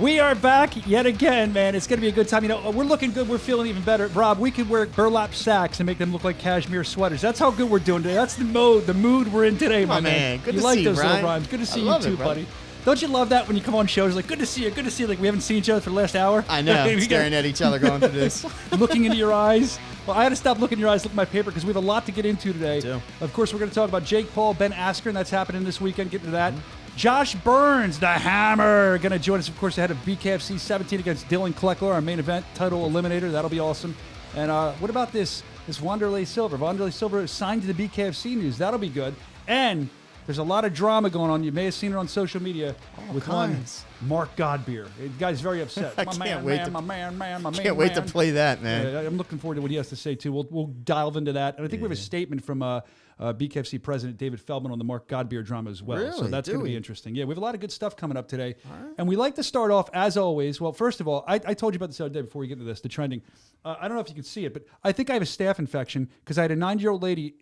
We are back yet again, man. It's going to be a good time. You know, we're looking good. We're feeling even better. Rob, we could wear burlap sacks and make them look like cashmere sweaters. That's how good we're doing today. That's the mood we're in today, my man. Good you to like see those you, little Brian. rhymes. Good to see you too, buddy. Don't you love that when you come on shows? Like, good to see you. Good to see you. Like, we haven't seen each other for the last hour. I know. Staring at each other going through this. Looking into your eyes. Well, I had to stop looking in your eyes, look at my paper, because we have a lot to get into today. Of course, we're going to talk about Jake Paul, Ben Askren. That's happening this weekend. Get into that. Josh Burns, the Hammer, going to join us, of course, ahead of BKFC 17 against Dillion Clecker, our main event title eliminator. That'll be awesome. And what about this Wanderlei Silva? Wanderlei Silva is signed to the BKFC news. That'll be good. And there's a lot of drama going on. You may have seen it on social media with one Mark Godbeer. The guy's very upset. I can't wait to play that, man. I'm looking forward to what he has to say, too. We'll delve into that. And I think we have a statement from BKFC president David Feldman on the Mark Godbeer drama as well. Really? So that's going to be interesting. Yeah, we have a lot of good stuff coming up today. And we like to start off, as always. Well, first of all, I told you about this the other day before we get into this, the trending. I don't know if you can see it, but I think I have a staph infection because I had a 9-year-old lady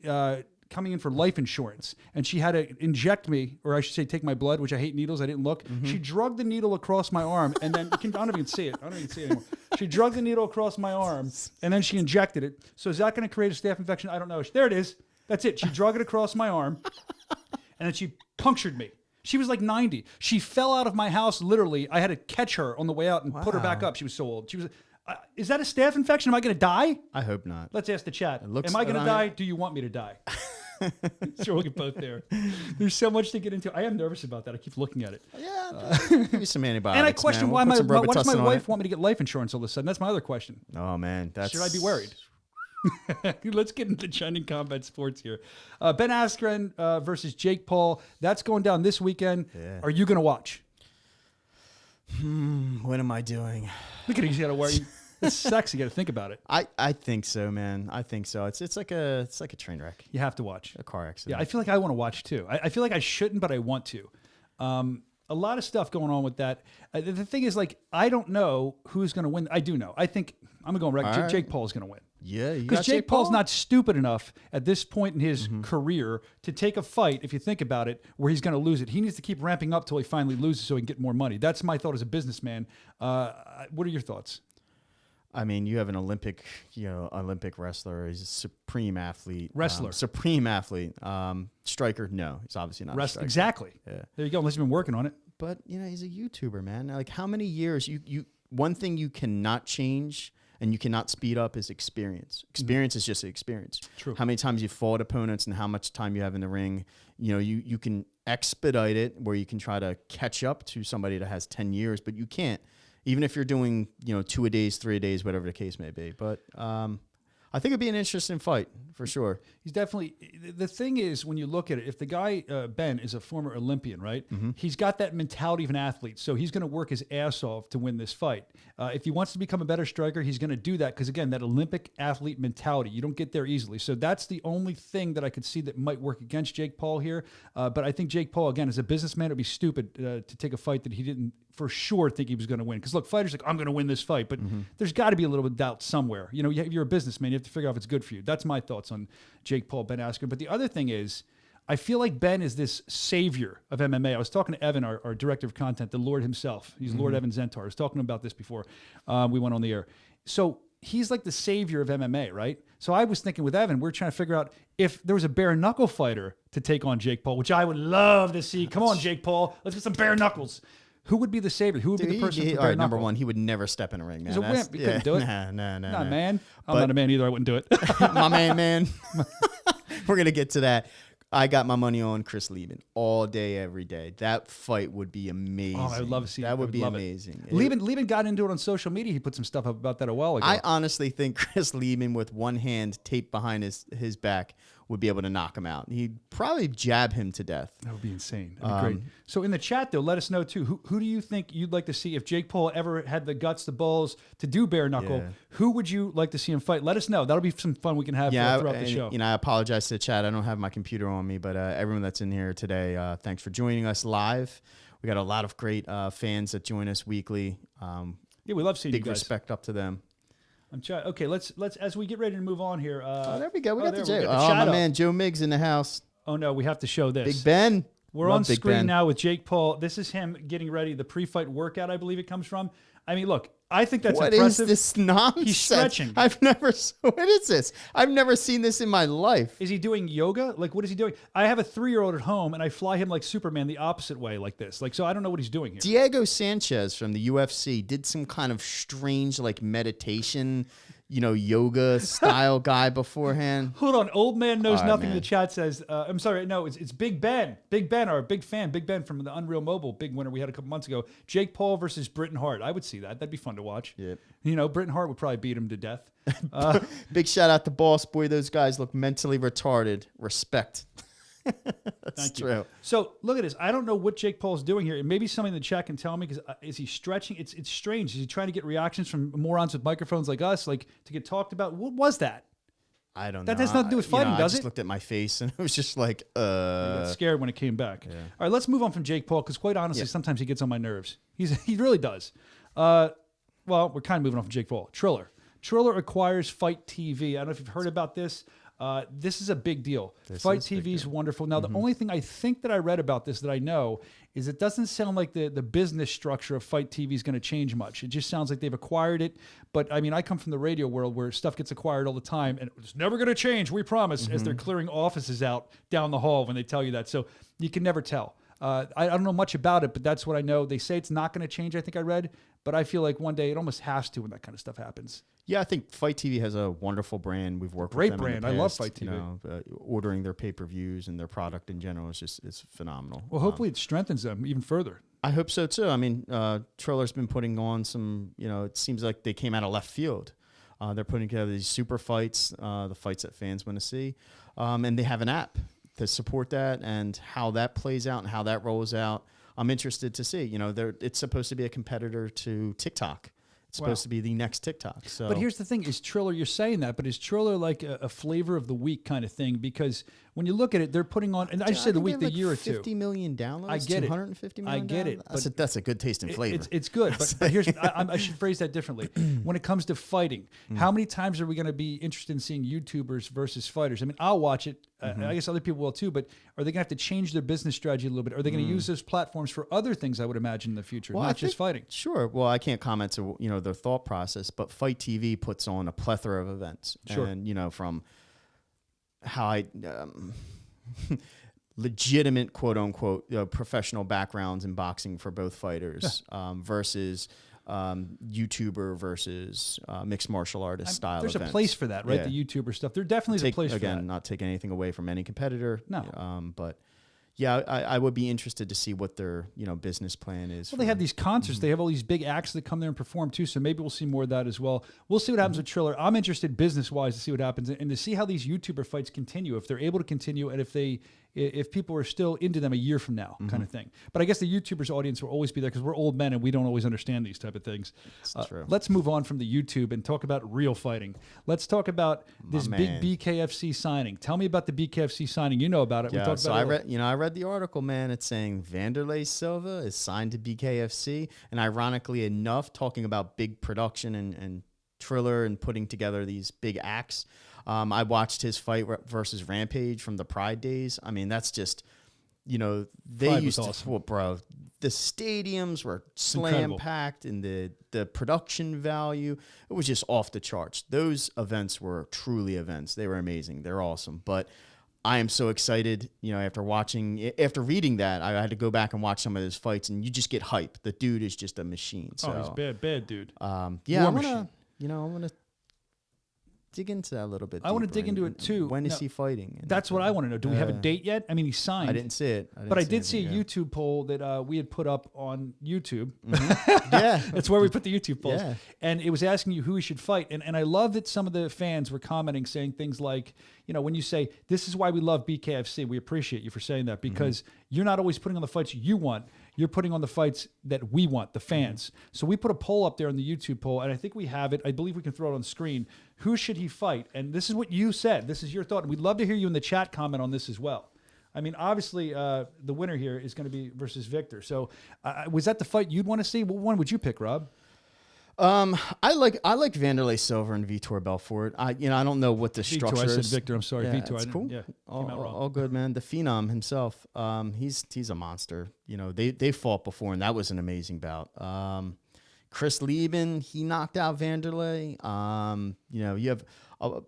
coming in for life insurance, and she had to inject me, or I should say take my blood, which I hate needles. I didn't look. She drugged the needle across my arm, and then I don't even see it. I don't even see it anymore. She drugged the needle across my arm, and then she injected it. So is that going to create a staph infection? I don't know. There it is. That's it. She drug it across my arm, and then she punctured me. She was like 90. She fell out of my house, literally. I had to catch her on the way out and put her back up. She was so old. She was. Is that a staph infection? Am I going to die? I hope not. Let's ask the chat. Am I going to die? Do you want me to die? Sure, we'll get both there. There's so much to get into. I am nervous about that. I keep looking at it. Yeah, give me some antibiotics. And I question why why does my wife want me to get life insurance all of a sudden? That's my other question. Oh, man. Should I be worried? Let's get into trending combat sports here. Ben Askren versus Jake Paul. That's going down this weekend. Yeah. Are you going to watch? What am I doing? Look at it. You got to worry. It's sexy. You got to think about it. I think so, man. I think so. It's like a train wreck. You have to watch a car accident. Yeah, I feel like I want to watch too. I feel like I shouldn't, but I want to. A lot of stuff going on with that. The thing is, like, I don't know who's going to win. I do know. I think I'm going to go record. Jake Paul is going to win. Yeah, because Jake Paul's not stupid enough at this point in his career to take a fight, if you think about it, where he's going to lose it. He needs to keep ramping up till he finally loses so he can get more money. That's my thought as a businessman. What are your thoughts? I mean, you have an Olympic wrestler. He's a supreme athlete. Supreme athlete. Striker, no, he's obviously not a striker. Exactly. Yeah. There you go, unless you've been working on it. But, he's a YouTuber, man. Like, how many years? One thing you cannot change and you cannot speed up is experience. Experience is just experience. True. How many times you fought opponents and how much time you have in the ring. You can expedite it where you can try to catch up to somebody that has 10 years, but you can't. Even if you're doing, 2 a days, 3 a days, whatever the case may be. But I think it'd be an interesting fight for sure. He's definitely. The thing is, when you look at it, if the guy Ben is a former Olympian, right? He's got that mentality of an athlete, so he's going to work his ass off to win this fight. If he wants to become a better striker, he's going to do that because, again, that Olympic athlete mentality, you don't get there easily. So that's the only thing that I could see that might work against Jake Paul here. But I think Jake Paul, again, as a businessman, it would be stupid to take a fight that he didn't for sure think he was going to win. Because look, fighters like, I'm going to win this fight, but there's got to be a little bit of doubt somewhere. You're a businessman, you have to figure out if it's good for you. That's my thoughts on Jake Paul, Ben Askren. But the other thing is, I feel like Ben is this savior of MMA. I was talking to Evan, our director of content, the Lord himself. He's Lord Evan Zentar. I was talking about this before we went on the air. So he's like the savior of MMA, right? So I was thinking with Evan, we're trying to figure out if there was a bare knuckle fighter to take on Jake Paul, which I would love to see. Come on, Jake Paul. Let's get some bare knuckles. Who would be the savior? Who would be the person for bare knuckle? Number one, he would never step in a ring, man. He's a wimp. He couldn't do it. Nah. Not a man. I'm not a man either. I wouldn't do it. My man. We're going to get to that. I got my money on Chris Lieben all day, every day. That fight would be amazing. Oh, I would love to see that. That would be amazing. Lieben got into it on social media. He put some stuff up about that a while ago. I honestly think Chris Lieben, with one hand taped behind his back, would be able to knock him out. He'd probably jab him to death. That would be insane. That'd be great. So in the chat, though, let us know, too. Who do you think you'd like to see? If Jake Paul ever had the guts, the balls to do bare knuckle, who would you like to see him fight? Let us know. That'll be some fun we can have throughout the show. I apologize to the chat. I don't have my computer on me, but everyone that's in here today, thanks for joining us live. We got a lot of great fans that join us weekly. Yeah, we love seeing you guys. Big respect up to them. I'm trying. Okay, let's as we get ready to move on here. There we go. We got the Joe. My man Joe Miggs in the house. Oh no, we have to show this. Big Ben. We're Love on Big screen Ben. now with Jake Paul. This is him getting ready. The pre-fight workout, I believe it comes from. I mean, look, I think that's What is impressive. this nonsense? He's stretching. What is this? I've never seen this in my life. Is he doing yoga? Like, what is he doing? I have a 3-year-old at home, and I fly him like Superman the opposite way like this. Like, so I don't know what he's doing here. Diego Sanchez from the UFC did some kind of strange like meditation, yoga style guy beforehand. Hold on, old man knows All right, nothing. man. The chat says, I'm sorry, no, it's Big Ben. Big Ben, our big fan. Big Ben from the Unreal Mobile, big winner we had a couple months ago. Jake Paul versus Britton Hart. I would see that. That'd be fun to watch. Yep. Britton Hart would probably beat him to death. Big shout out to Boss Boy. Those guys look mentally retarded. Respect. That's Thank you. true. So look at this. I don't know what Jake Paul's doing here. And maybe somebody in the chat can tell me, because is he stretching? It's strange. Is he trying to get reactions from morons with microphones like us, like to get talked about? What was that? I don't know. That has nothing to do with fighting, I does just it? looked at my face and it was just like, I got scared when it came back. All right, let's move on from Jake Paul, because quite honestly, sometimes he gets on my nerves. He really does. Well, we're kind of moving on from Jake Paul. Triller acquires Fight TV. I don't know if you've heard about this. This is a big deal. Fight TV is wonderful. Now, the only thing I think that I read about this that I know is it doesn't sound like the business structure of Fight TV is going to change much. It just sounds like they've acquired it. But, I mean, I come from the radio world where stuff gets acquired all the time, and it's never going to change, we promise, as they're clearing offices out down the hall when they tell you that. So you can never tell. I don't know much about it, but that's what I know. They say it's not going to change, I think I read. But I feel like one day it almost has to when that kind of stuff happens. Yeah, I think Fight TV has a wonderful brand. We've worked Great with them in brand. the I love past, Fight TV. Ordering their pay-per-views and their product in general it's phenomenal. Well, hopefully it strengthens them even further. I hope so too. I mean, Triller's been putting on some, it seems like they came out of left field. They're putting together these super fights, the fights that fans want to see. And they have an app to support that, and how that plays out and how that rolls out. I'm interested to see. It's supposed to be a competitor to TikTok. It's supposed to be the next TikTok. So, but here's the thing: is Triller? You're saying that, but is Triller like a flavor of the week kind of thing? Because when you look at it, they're putting on, and I just said the week, the year or two. 50 million downloads. I get it. 250 million. I get it. But that's a good taste in flavor. It's good, but here's I should phrase that differently. When it comes to fighting, how many times are we going to be interested in seeing YouTubers versus fighters? I mean, I'll watch it. I guess other people will too. But are they going to have to change their business strategy a little bit? Are they going to use those platforms for other things? I would imagine in the future, not just fighting. Sure. Well, I can't comment to their thought process, but Fight TV puts on a plethora of events, and from how I. Legitimate quote unquote professional backgrounds in boxing for both fighters versus YouTuber versus mixed martial artist style There's events. a place for that, right? Yeah. The YouTuber stuff. There definitely is a place for that. Again, not taking anything away from any competitor. No. But yeah, I would be interested to see what their business plan is. Well, they have these concerts. They have all these big acts that come there and perform too. So maybe we'll see more of that as well. We'll see what happens with Triller. I'm interested business-wise to see what happens and to see how these YouTuber fights continue, if they're able to continue, and if people are still into them a year from now, kind of thing. But I guess the YouTubers' audience will always be there because we're old men and we don't always understand these type of things. That's true. Let's move on from the YouTube and talk about real fighting. Let's talk about this big BKFC signing. Tell me about the BKFC signing. You know about it. Yeah, we talked about it. I read the article, man. It's saying Wanderlei Silva is signed to BKFC, and ironically enough, talking about big production and Triller and putting together these big acts. I watched his fight versus Rampage from the Pride days. I mean, that's just, they Pride used was to, awesome. well, bro, the stadiums were slam packed, and the production value, it was just off the charts. Those events were truly events. They were amazing. They're awesome. But I am so excited, after reading that, I had to go back and watch some of his fights, and you just get hype. The dude is just a machine. So, he's bad dude. Yeah, I want to dig into that a little bit. I want to dig into it too. When is he fighting? That's what I want to know. Do we have a date yet? I mean, he's signed. I didn't see it. But I did see a YouTube poll that we had put up on YouTube. Yeah. That's where we put the YouTube polls. Yeah. And it was asking you who he should fight. And I love that some of the fans were commenting, saying things like, when you say, this is why we love BKFC, we appreciate you for saying that, because you're not always putting on the fights you want. You're putting on the fights that we want, the fans. So we put a poll up there on the YouTube poll, and I think we have it. I believe we can throw it on the screen. Who should he fight? And this is what you said. This is your thought. And we'd love to hear you in the chat comment on this as well. I mean, obviously, the winner here is going to be versus Victor. So was that the fight you'd want to see? What one would you pick, Rob? I like Wanderlei Silva and Vitor Belfort. I don't know what the structure Vitor, I is. said Victor. I'm sorry, Yeah, Vitor. it's cool. Yeah, all, came out wrong. all good, man. The Phenom himself. He's a monster. They fought before, and that was an amazing bout. Chris Lieben, he knocked out Wanderlei. You have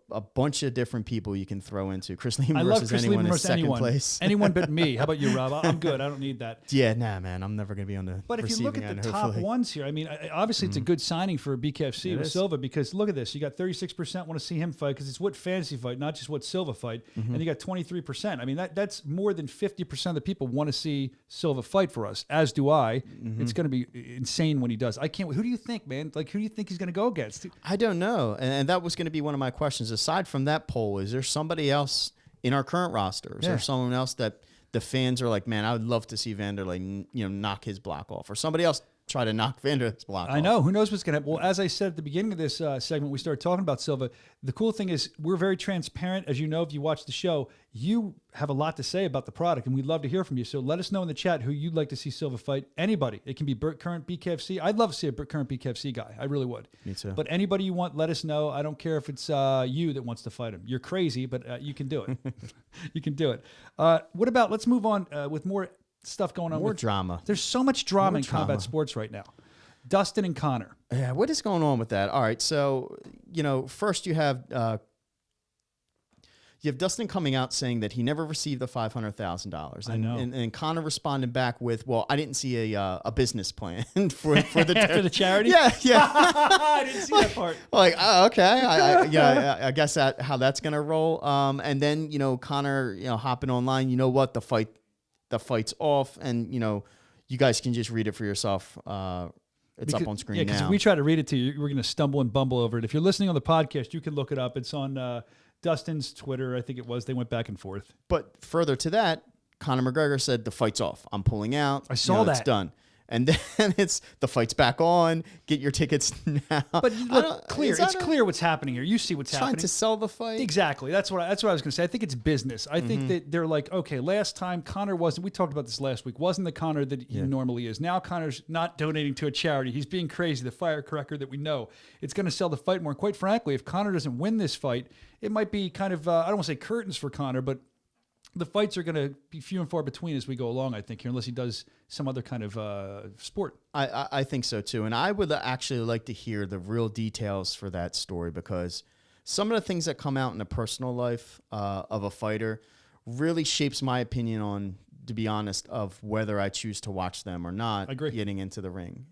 a bunch of different people you can throw into. Chris Lieben versus anyone is second place. Anyone but me. How about you, Rob? I'm good. I don't need that. Yeah, nah, man. I'm never going to be on the But if you look at the top ones here, I mean, obviously it's a good signing for BKFC with Silva because look at this. You got 36% want to see him fight because it's what fantasy fight, not just what Silva fight. And you got 23%. I mean, that's more than 50% of the people want to see Silva fight for us, as do I. It's going to be insane when he does. I can't wait. Who do you think, man? Like, who do you think he's going to go against? I don't know. And that was going to be one of my questions. Aside from that poll, is there somebody else in our current roster? Is there someone else that the fans are like, man, I would love to see Wanderlei, knock his block off, or somebody else try to knock Wanderlei's block off? I know. Who knows what's going to happen? Well, as I said at the beginning of this segment, we started talking about Silva. The cool thing is we're very transparent. As you know, if you watch the show, you have a lot to say about the product, and we'd love to hear from you. So let us know in the chat who you'd like to see Silva fight. Anybody. It can be current BKFC. I'd love to see a current BKFC guy. I really would. Me too. But anybody you want, let us know. I don't care if it's you that wants to fight him. You're crazy, but you can do it. You can do it. What about, let's move on with more stuff going on. More drama. There's so much drama in combat sports right now. Dustin and Connor. Yeah, what is going on with that? All right, so first you have Dustin coming out saying that he never received the $500,000. I know. And Connor responded back with, "Well, I didn't see a business plan for the for the charity." Yeah. I didn't see that part. Like, oh, okay, I guess how that's gonna roll. And then Connor, hopping online. You know what? The fight's off, and you guys can just read it for yourself. It's up on screen now. Because if we try to read it to you, we're going to stumble and bumble over it. If you're listening on the podcast, you can look it up. It's on Dustin's Twitter, I think it was. They went back and forth. But further to that, Conor McGregor said the fight's off. I'm pulling out. I saw that. It's done. And then it's the fight's back on. Get your tickets now. But look, clear. It's clear what's happening here. You see what's happening. Trying to sell the fight. Exactly. That's what I was going to say. I think it's business. I think that they're like, okay, last time Connor wasn't. We talked about this last week. Wasn't the Connor that he normally is. Now Connor's not donating to a charity. He's being crazy. The firecracker that we know. It's going to sell the fight more. And quite frankly, if Connor doesn't win this fight, it might be kind of I don't want to say curtains for Connor, but the fights are going to be few and far between as we go along, I think, here, unless he does some other kind of sport. I think so, too. And I would actually like to hear the real details for that story, because some of the things that come out in the personal life of a fighter really shapes my opinion on, to be honest, of whether I choose to watch them or not. I agree. Getting into the ring.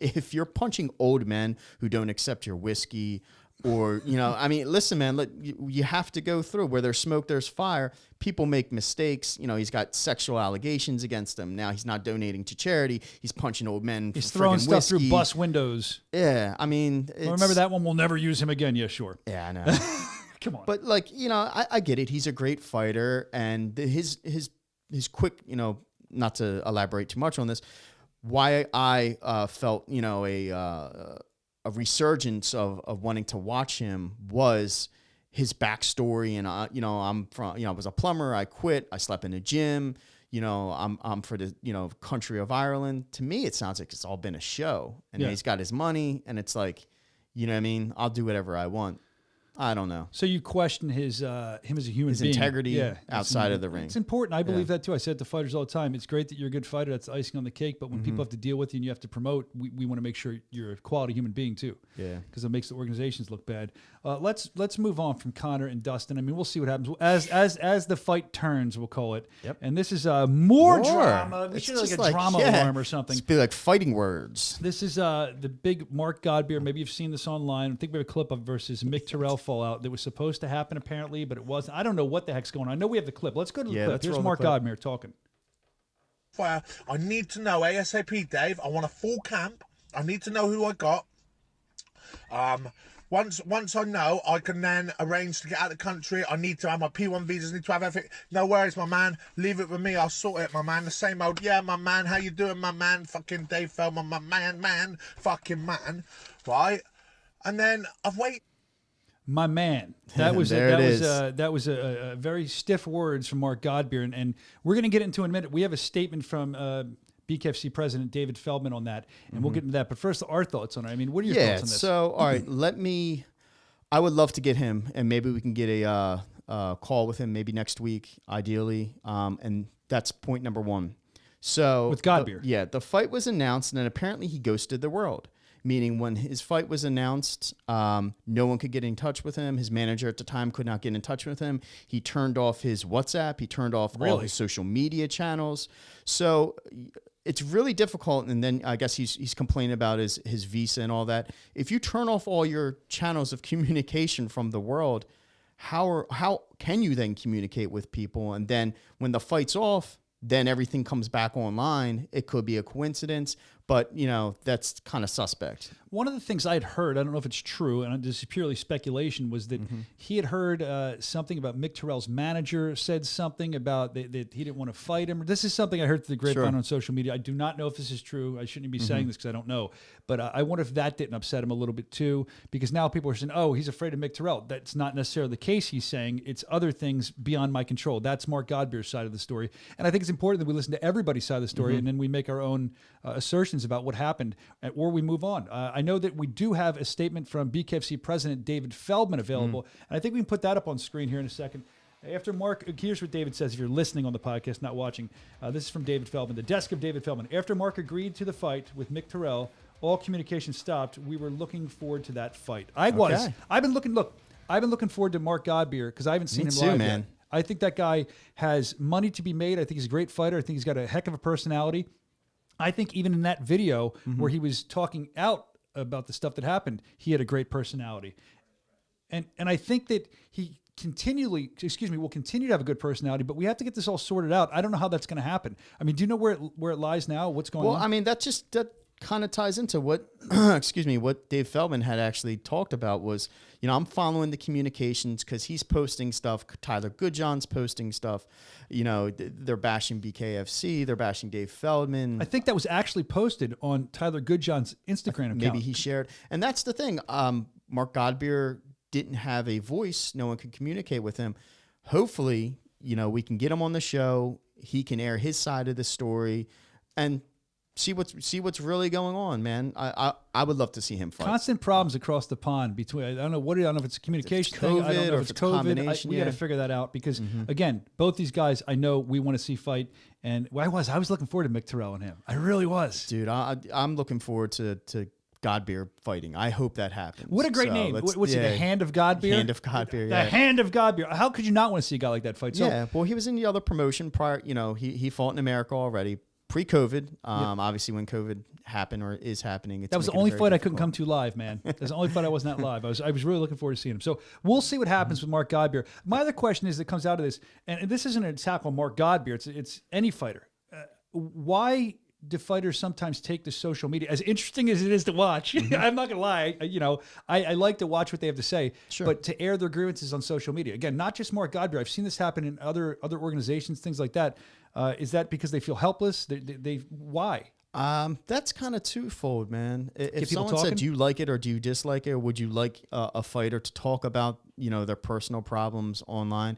If you're punching old men who don't accept your whiskey, or, I mean, listen, man, look, you have to go through. Where there's smoke, there's fire. People make mistakes. He's got sexual allegations against him. Now he's not donating to charity. He's punching old men. He's throwing stuff whiskey through bus windows. Yeah, I mean. Remember that one? We'll never use him again. Yeah, sure. Yeah, I know. Come on. But, I get it. He's a great fighter. And his quick, not to elaborate too much on this, why I felt, a resurgence of wanting to watch him was his backstory. And I was a plumber. I quit. I slept in the gym. I'm for the country of Ireland. To me, it sounds like it's all been a show. And he's got his money, and it's like, what I mean? I'll do whatever I want. I don't know. So you question him as a human being. His integrity outside of the ring. It's important. I believe that too. I say it to fighters all the time. It's great that you're a good fighter. That's icing on the cake. But when people have to deal with you and you have to promote, we want to make sure you're a quality human being too. Yeah. Because it makes the organizations look bad. Let's move on from Connor and Dustin. I mean, we'll see what happens as the fight turns. We'll call it. Yep. And this is more drama. We should have like a drama alarm or something. It's be like fighting words. This is the big Mark Godbeer. Maybe you've seen this online. I think we have a clip of versus Mick Terrell fallout that was supposed to happen apparently, but it wasn't. I don't know what the heck's going on. I know we have the clip. Let's go to the clip. Here's Mark Godbeer talking. I need to know ASAP, Dave. I want a full camp. I need to know who I got. Once I know, I can then arrange to get out of the country. I need to have my P1 visas, need to have everything. No worries, my man. Leave it with me. I'll sort it, my man. The same old, yeah, my man. How you doing, my man? Fucking Dave Feldman, my man. Fucking man. Right? And then I've waited. My man, that was a very stiff words from Mark Godbeer, and we're going to get into in a minute. We have a statement from BKFC president David Feldman on that, and we'll get into that. But first, our thoughts on it. I mean, what are your thoughts on this? So, all right, I would love to get him, and maybe we can get a call with him maybe next week, ideally. And that's point number one. So with Godbeer. The fight was announced, and then apparently he ghosted the world. Meaning when his fight was announced, no one could get in touch with him. His manager at the time could not get in touch with him. He turned off his WhatsApp. He turned off all his social media channels. So it's really difficult. And then I guess he's complaining about his visa and all that. If you turn off all your channels of communication from the world, how can you then communicate with people? And then when the fight's off, then everything comes back online. It could be a coincidence, but, that's kind of suspect. One of the things I had heard, I don't know if it's true, and this is purely speculation, was that he had heard something about Mick Terrell's manager said something about that he didn't want to fight him. This is something I heard through the grapevine on social media. I do not know if this is true. I shouldn't be saying this because I don't know. But I wonder if that didn't upset him a little bit too, because now people are saying, oh, he's afraid of Mick Terrell. That's not necessarily the case, he's saying. It's other things beyond my control. That's Mark Godbeer's side of the story. And I think it's important that we listen to everybody's side of the story and then we make our own assertions about what happened, or we move on. I know that we do have a statement from BKFC president David Feldman available, and I think we can put that up on screen here in a second. After Mark, here's what David says if you're listening on the podcast, not watching. This is from David Feldman, the desk of David Feldman. After Mark agreed to the fight with Mick Terrell, all communication stopped. We were looking forward to that fight. I've been looking forward to Mark Godbeer because I haven't seen him live yet. I think that guy has money to be made. I think he's a great fighter. I think he's got a heck of a personality. I think even in that video where he was talking out about the stuff that happened, he had a great personality. And I think that he will continue to have a good personality, but we have to get this all sorted out. I don't know how that's going to happen. I mean, do you know where it lies now? What's going on? Well, I mean, that kind of ties into what, what Dave Feldman had actually talked about was, I'm following the communications because he's posting stuff. Tyler Goodjohn's posting stuff. They're bashing BKFC. They're bashing Dave Feldman. I think that was actually posted on Tyler Goodjohn's Instagram account. Maybe he shared. And that's the thing. Mark Godbeer didn't have a voice. No one could communicate with him. Hopefully, we can get him on the show. He can air his side of the story and see what's really going on, man. I would love to see him fight. Constant problems across the pond between. I don't know if it's a communication thing. I don't know if it's COVID. We got to figure that out because again, both these guys I know we want to see fight, and I was looking forward to Mick Terrell and him. I really was, dude. I'm looking forward to Godbeer fighting. I hope that happens. What a great name. What's it? The Hand of Godbeer? Hand of Godbeer, The Hand of Godbeer. How could you not want to see a guy like that fight? So, well, he was in the other promotion prior. He fought in America already. Pre-COVID, obviously when COVID happened or is happening. That was the only fight I couldn't come to live, man. That's the only fight I was not live. I was really looking forward to seeing him. So we'll see what happens with Mark Godbeer. My other question is that comes out of this, and this isn't an attack on Mark Godbeer. It's any fighter. Why do fighters sometimes take to social media? As interesting as it is to watch, I'm not gonna lie. I like to watch what they have to say, but to air their grievances on social media. Again, not just Mark Godbeer. I've seen this happen in other organizations, things like that. Is that because they feel helpless? Why? That's kind of twofold, man. If someone said, do you like it or do you dislike it? Or would you like a fighter to talk about, their personal problems online?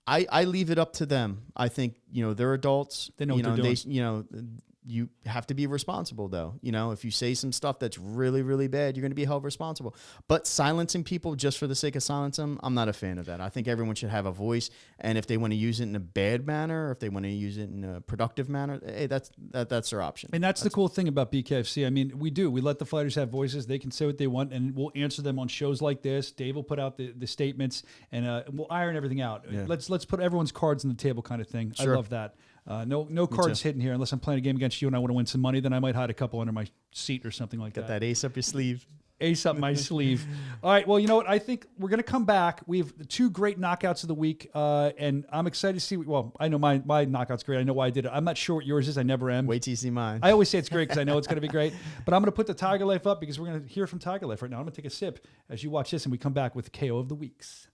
I leave it up to them. I think, they're adults. They know what they're doing. You have to be responsible, though. If you say some stuff that's really, really bad, you're going to be held responsible. But silencing people just for the sake of silencing them, I'm not a fan of that. I think everyone should have a voice, and if they want to use it in a bad manner, or if they want to use it in a productive manner, hey, that's their option. And that's the cool thing about BKFC. I mean, we let the fighters have voices. They can say what they want, and we'll answer them on shows like this. Dave will put out the statements, and we'll iron everything out. Yeah. Let's put everyone's cards on the table, kind of thing. Sure. I love that. No cards hidden here unless I'm playing a game against you and I want to win some money. Then I might hide a couple under my seat or something like that. Got that ace up your sleeve. Ace up my sleeve. All right. Well, you know what? I think we're going to come back. We have two great knockouts of the week, and I'm excited to see. Well, I know my knockout's great. I know why I did it. I'm not sure what yours is. I never am. Wait till you see mine. I always say it's great because I know it's going to be great. But I'm going to put the Tiger Life up because we're going to hear from Tiger Life right now. I'm going to take a sip as you watch this, and we come back with KO of the Weeks.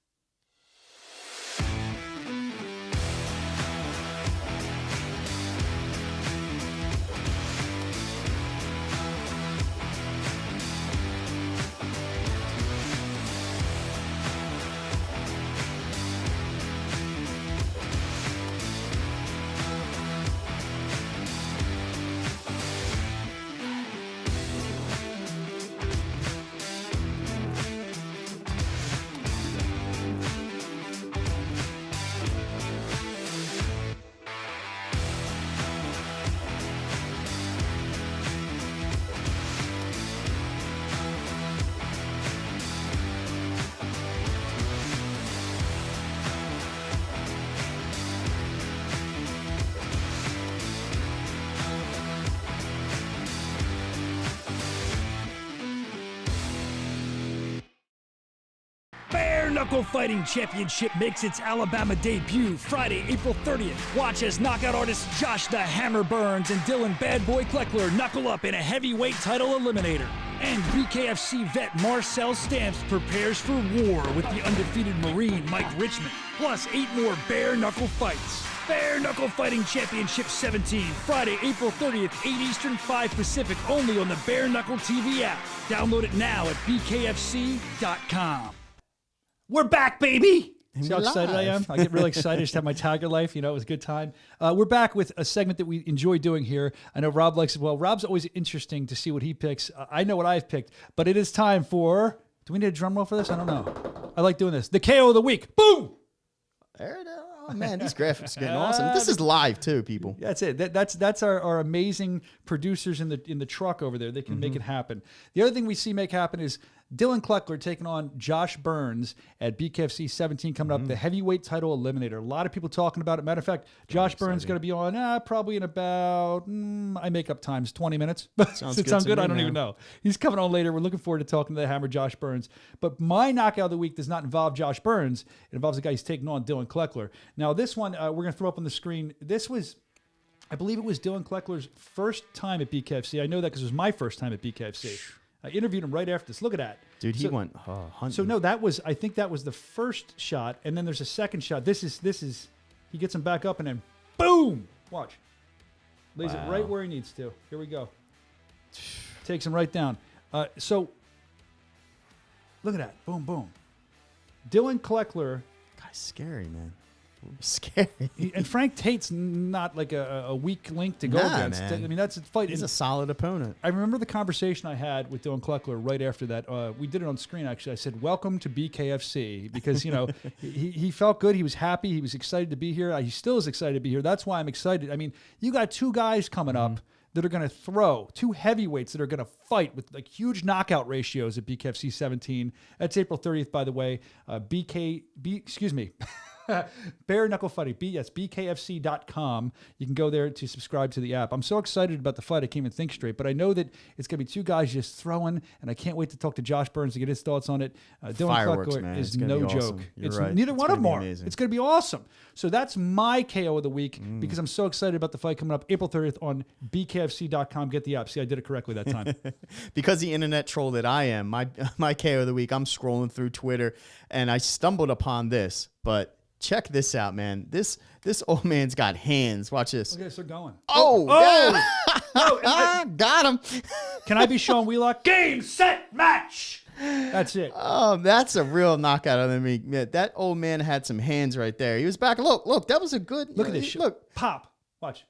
Knuckle Fighting Championship makes its Alabama debut Friday, April 30th. Watch as knockout artists Josh the Hammer Burns and Dillion Bad Boy Clecker knuckle up in a heavyweight title eliminator. And BKFC vet Marcel Stamps prepares for war with the undefeated Marine Mike Richmond. Plus 8 more bare knuckle fights. Bare Knuckle Fighting Championship 17, Friday, April 30th, 8 Eastern, 5 Pacific, only on the Bare Knuckle TV app. Download it now at BKFC.com. We're back, baby! See how excited I am? I get really excited. Just have my Tiger life. You know, it was a good time. We're back with a segment that we enjoy doing here. I know Rob likes it. Well, Rob's always interesting to see what he picks. I know what I've picked, but it is time for... Do we need a drum roll for this? I don't know. I like doing this. The KO of the week. Boom! There it is. Oh, man, these graphics are getting awesome. This is live, too, people. That's it. That's our amazing producers in the truck over there. They can make it happen. The other thing we see make happen is Dillion Clecker taking on Josh Burns at BKFC 17 coming up, the heavyweight title eliminator. A lot of people talking about it. Matter of fact, Josh Burns is going to be on probably in about, I make up times, 20 minutes. Does it sound good? I don't even know. He's coming on later. We're looking forward to talking to the Hammer, Josh Burns. But my knockout of the week does not involve Josh Burns. It involves a guy who's taking on Dillion Clecker. Now, this one we're going to throw up on the screen. This was... I believe it was Dillion Clecker's first time at BKFC. I know that because it was my first time at BKFC. I interviewed him right after this. Look at that. Dude, he went hunting. So no, I think that was the first shot, and then there's a second shot. This is he gets him back up and then boom! Watch. Lays it right where he needs to. Here we go. Takes him right down. So look at that. Boom, boom. Dillion Clecker. Guy's scary, man. Scary. And Frank Tate's not like a weak link to go against. Man. I mean, that's a fight. He's a solid opponent. I remember the conversation I had with Dillion Clecker right after that. We did it on screen, actually. I said, welcome to BKFC, because, you know, he felt good. He was happy. He was excited to be here. He still is excited to be here. That's why I'm excited. I mean, you got two guys coming up that are going to throw, two heavyweights that are going to fight with like huge knockout ratios at BKFC 17. That's April 30th, by the way. Bare Knuckle Fighting. BKFC.com. You can go there to subscribe to the app. I'm so excited about the fight, I can't even think straight, but I know that it's going to be two guys just throwing, and I can't wait to talk to Josh Burns to get his thoughts on it. Dillion Clecker is no joke. It's right. Neither one of them are. It's going to be awesome. So that's my KO of the week because I'm so excited about the fight coming up April 30th on BKFC.com. Get the app. See, I did it correctly that time. Because the internet troll that I am, my KO of the week, I'm scrolling through Twitter, and I stumbled upon this, but... Check this out, man. This old man's got hands. Watch this. Okay, so going. Oh! Got him. Can I be Sean Wheelock? Game, set, match. That's it. Oh, that's a real knockout of me. That old man had some hands right there. He was back. Look, that was a good. Look at this. Look, pop. Watch.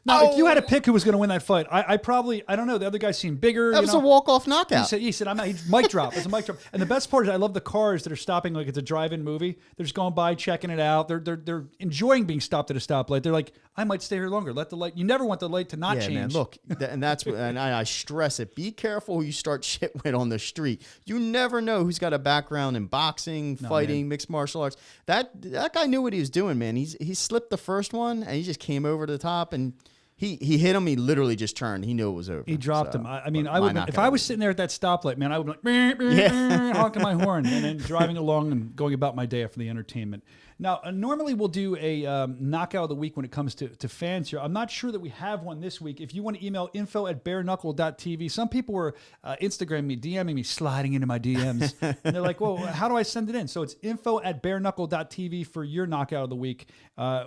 Now, if you had to pick who was going to win that fight, I don't know. The other guy seemed bigger. That was a walk-off knockout. He said, I'm not. Mic drop. It's a mic drop. And the best part is I love the cars that are stopping like it's a drive-in movie. They're just going by, checking it out. They're enjoying being stopped at a stoplight. They're like, I might stay here longer. Let the light. You never want the light to not change. Man, look, and that's what, and I stress it. Be careful who you start shit with on the street. You never know who's got a background in boxing, fighting, mixed martial arts. That guy knew what he was doing, man. He slipped the first one, and he just came over to the top and. He hit him. He literally just turned. He knew it was over. He dropped him. I mean, I would if I was sitting there at that stoplight, man, I would be like, honking my horn and then driving along and going about my day after the entertainment. Now, normally we'll do a knockout of the week when it comes to fans here. I'm not sure that we have one this week. If you want to email info@bareknuckle.tv, some people were Instagramming me, DMing me, sliding into my DMs. And they're like, well, how do I send it in? So it's info@bareknuckle.tv for your knockout of the week.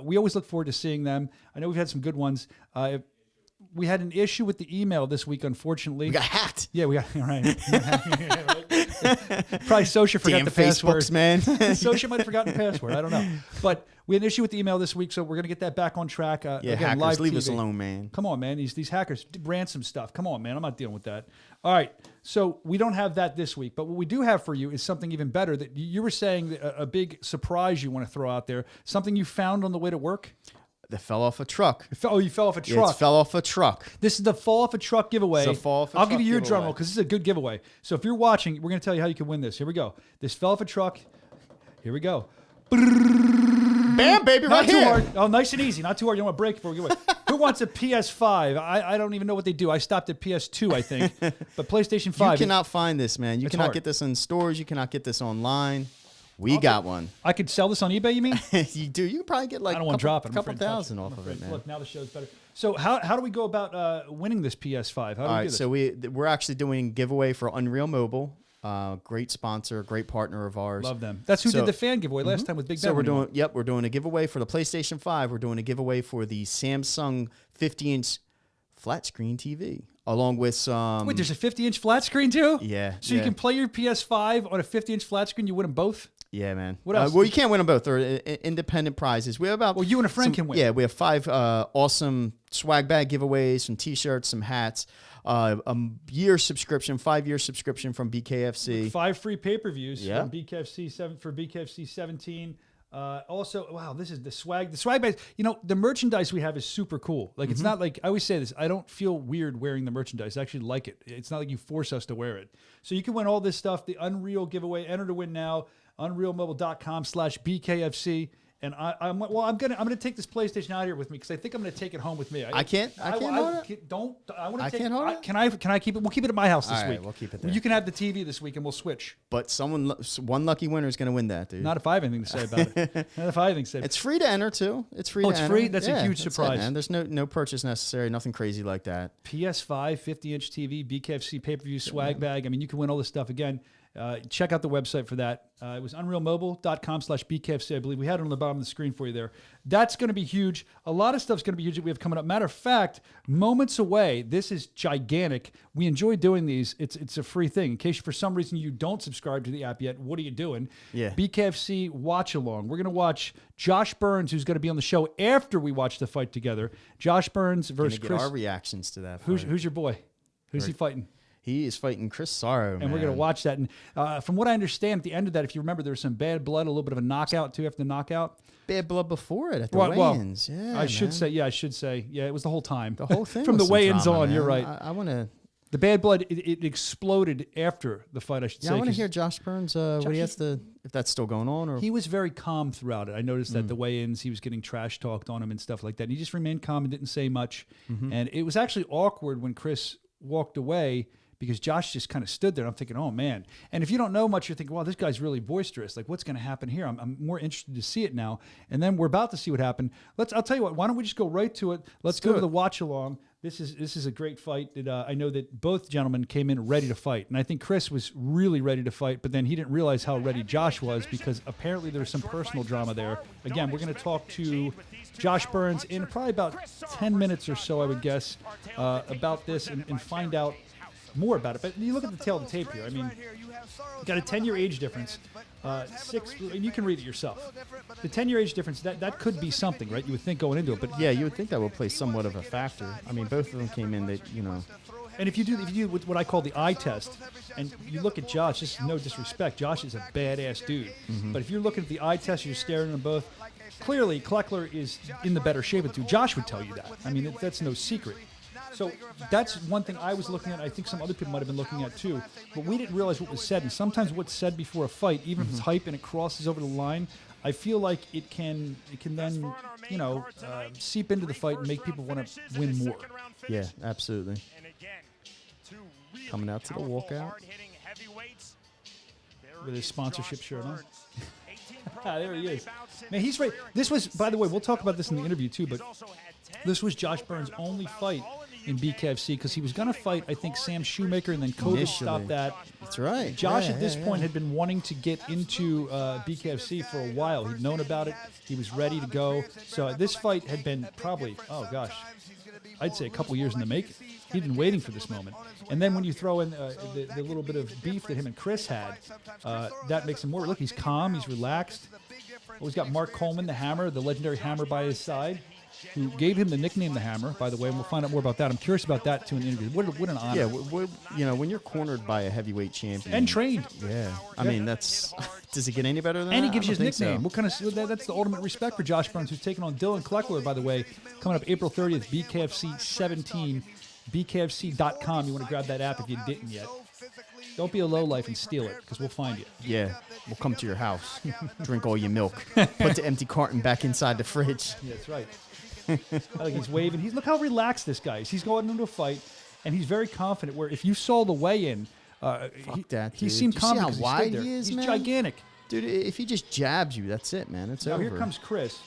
We always look forward to seeing them. I know we've had some good ones. We had an issue with the email this week, unfortunately. We got hacked. Yeah, we got right. Probably Sosha forgot the password. Man. Sosha might have forgotten the password. I don't know. But we had an issue with the email this week, so we're going to get that back on track. Again, hackers, live leave TV. us alone, man. Come on, man. These hackers, ransom stuff. Come on, man. I'm not dealing with that. All right. So we don't have that this week, but what we do have for you is something even better that you were saying, a big surprise you want to throw out there, something you found on the way to work. That fell off a truck. You fell off a truck. It fell off a truck. This is the fall off a truck giveaway. I'll give you your drum roll because this is a good giveaway. So if you're watching, we're going to tell you how you can win this. Here we go. This fell off a truck. Here we go. Bam, baby, Not right too here. hard. Oh, nice and easy. Not too hard. You don't want to break before we give away. Who wants a PS5? I don't even know what they do. I stopped at PS2, I think. But PlayStation 5. You cannot find this, man. You cannot hard. get this in stores. You cannot get this online. We got one. I could sell this on eBay, you mean? You do. You can probably get like I don't want to drop it. a couple thousand off of it, man. Look, now the show's better. So how do we go about winning this PS5? How do we do this? So we're actually doing a giveaway for Unreal Mobile. Great sponsor, great partner of ours. Love them. That's who did the fan giveaway last time with Big Ben. So we're doing a giveaway for the PlayStation 5. We're doing a giveaway for the Samsung 50-inch flat screen TV, along with some. Wait, there's a 50-inch flat screen too? Yeah. So you can play your PS5 on a 50-inch flat screen. You win them both? Yeah, man. What else? Well, you can't win them both. They're independent prizes. We have about. Well, you and a friend can win. Yeah, we have 5 awesome swag bag giveaways, some T-shirts, some hats, a year subscription, 5-year subscription from BKFC, 5 free pay-per-views from BKFC 7 for BKFC 17. Also, wow, this is the swag. The swag bags. You know, the merchandise we have is super cool. Like, it's not like I always say this. I don't feel weird wearing the merchandise. I actually like it. It's not like you force us to wear it. So you can win all this stuff. The Unreal giveaway. Enter to win now. UnrealMobile.com/BKFC. And I'm gonna take this PlayStation out here with me because I think I'm gonna take it home with me. I can't hold it. I can't hold it. Can I keep it? We'll keep it at my house this All right, week. we'll keep it there. You can have the TV this week, and we'll switch. But one lucky winner is going to win that, dude. Not if I have anything to say about it. Not if I have anything to say. It's free to enter too. It's free. It's free. That's a huge surprise. Man. There's no purchase necessary. Nothing crazy like that. PS5, 50-inch TV, BKFC pay-per-view swag bag. I mean, you can win all this stuff again. Check out the website for that. It was unrealmobile.com/BKFC, I believe. We had it on the bottom of the screen for you there. That's going to be huge. A lot of stuff's going to be huge that we have coming up. Matter of fact, moments away. This is gigantic. We enjoy doing these. It's a free thing. In case for some reason you don't subscribe to the app yet, what are you doing? Yeah. BKFC watch along. We're going to watch Josh Burns, who's going to be on the show after we watch the fight together. Josh Burns versus Chris. Our reactions to that fight. Who's your boy? Who's he fighting? He is fighting Chris Sorrow, and we're going to watch that. And from what I understand, at the end of that, if you remember, there was some bad blood, a little bit of a knockout, too, after the knockout. Bad blood before it at the weigh-ins. Yeah, I should say. Yeah, it was the whole time. The whole thing from the weigh-ins drama, on, man. You're right. I want to... The bad blood, it exploded after the fight, I should say. I want to hear Josh Burns, what he has to... If that's still going on, or... He was very calm throughout it. I noticed that the weigh-ins, he was getting trash talked on him and stuff like that. And he just remained calm and didn't say much. And it was actually awkward when Chris walked away, because Josh just kind of stood there. And I'm thinking, oh, man. And if you don't know much, you're thinking, wow, this guy's really boisterous. Like, what's going to happen here? I'm more interested to see it now. And then we're about to see what happened. I'll tell you what, why don't we just go right to it? Let's go to the watch along. This is a great fight. That I know that both gentlemen came in ready to fight. And I think Chris was really ready to fight, but then he didn't realize how ready Josh was, because apparently there was some personal drama there. Again, we're going to talk to Josh Burns in probably about 10 minutes or so, I would guess, about this and find out more about it. But you look at the tail of the tape here. I mean, you got a 10-year age difference, and you can read it yourself. The 10-year age difference, that could be something, right? You would think going into it, but yeah, you would think that would play somewhat of a factor. I mean, both of them came in that, And if you do what I call the eye test, and you look at Josh, this is no disrespect, Josh is a badass dude. But if you're looking at the eye test, you're staring at them both. Clearly, Clecker is in the better shape of the two. Josh would tell you that. I mean, that's no secret. So that's one thing I was looking at. I think some other people might have been looking at too. But we didn't realize what was said. And sometimes what's said before a fight, even if it's hype and it crosses over the line, I feel like it can then, seep into the fight and make people want to win more. Yeah, absolutely. Coming out to the walkout. With his sponsorship shirt on. There he is. Man, he's right. This was, by the way, we'll talk about this in the interview too, but this was Josh Burns' only fight in BKFC, because he was going to fight, I think, Sam Shoemaker, and then COVID stopped that. That's right. Josh at this point had been wanting to get into BKFC for a while. He'd known about it. He was ready to go. So this fight had been probably, I'd say a couple years in the making. He'd been waiting for this moment. And then when you throw in the little bit of beef that him and Chris had, that makes him more. Look, he's calm. He's relaxed. Well, he's got Mark Coleman, the Hammer, the legendary Hammer, by his side, who gave him the nickname the Hammer, by the way, and we'll find out more about that. I'm curious about that, too, in the interview. What an honor. Yeah, when you're cornered by a heavyweight champion. And trained. Yeah. I mean, does it get any better than that? And he gives you his nickname. So. What kind of? That's the ultimate respect for Josh Burns, who's taking on Dillion Clecker, by the way, coming up April 30th, BKFC 17, BKFC.com. You want to grab that app if you didn't yet. Don't be a lowlife and steal it, because we'll find you. Yeah, we'll come to your house, drink all your milk, put the empty carton back inside the fridge. Yeah, that's right. I think he's waving. Look how relaxed this guy is. He's going into a fight, and he's very confident. Where if you saw the weigh-in, he dude. seemed confident. See how wide he is, He's man? gigantic. Dude, if he just jabs you, that's it, man. It's Now over. here comes Chris,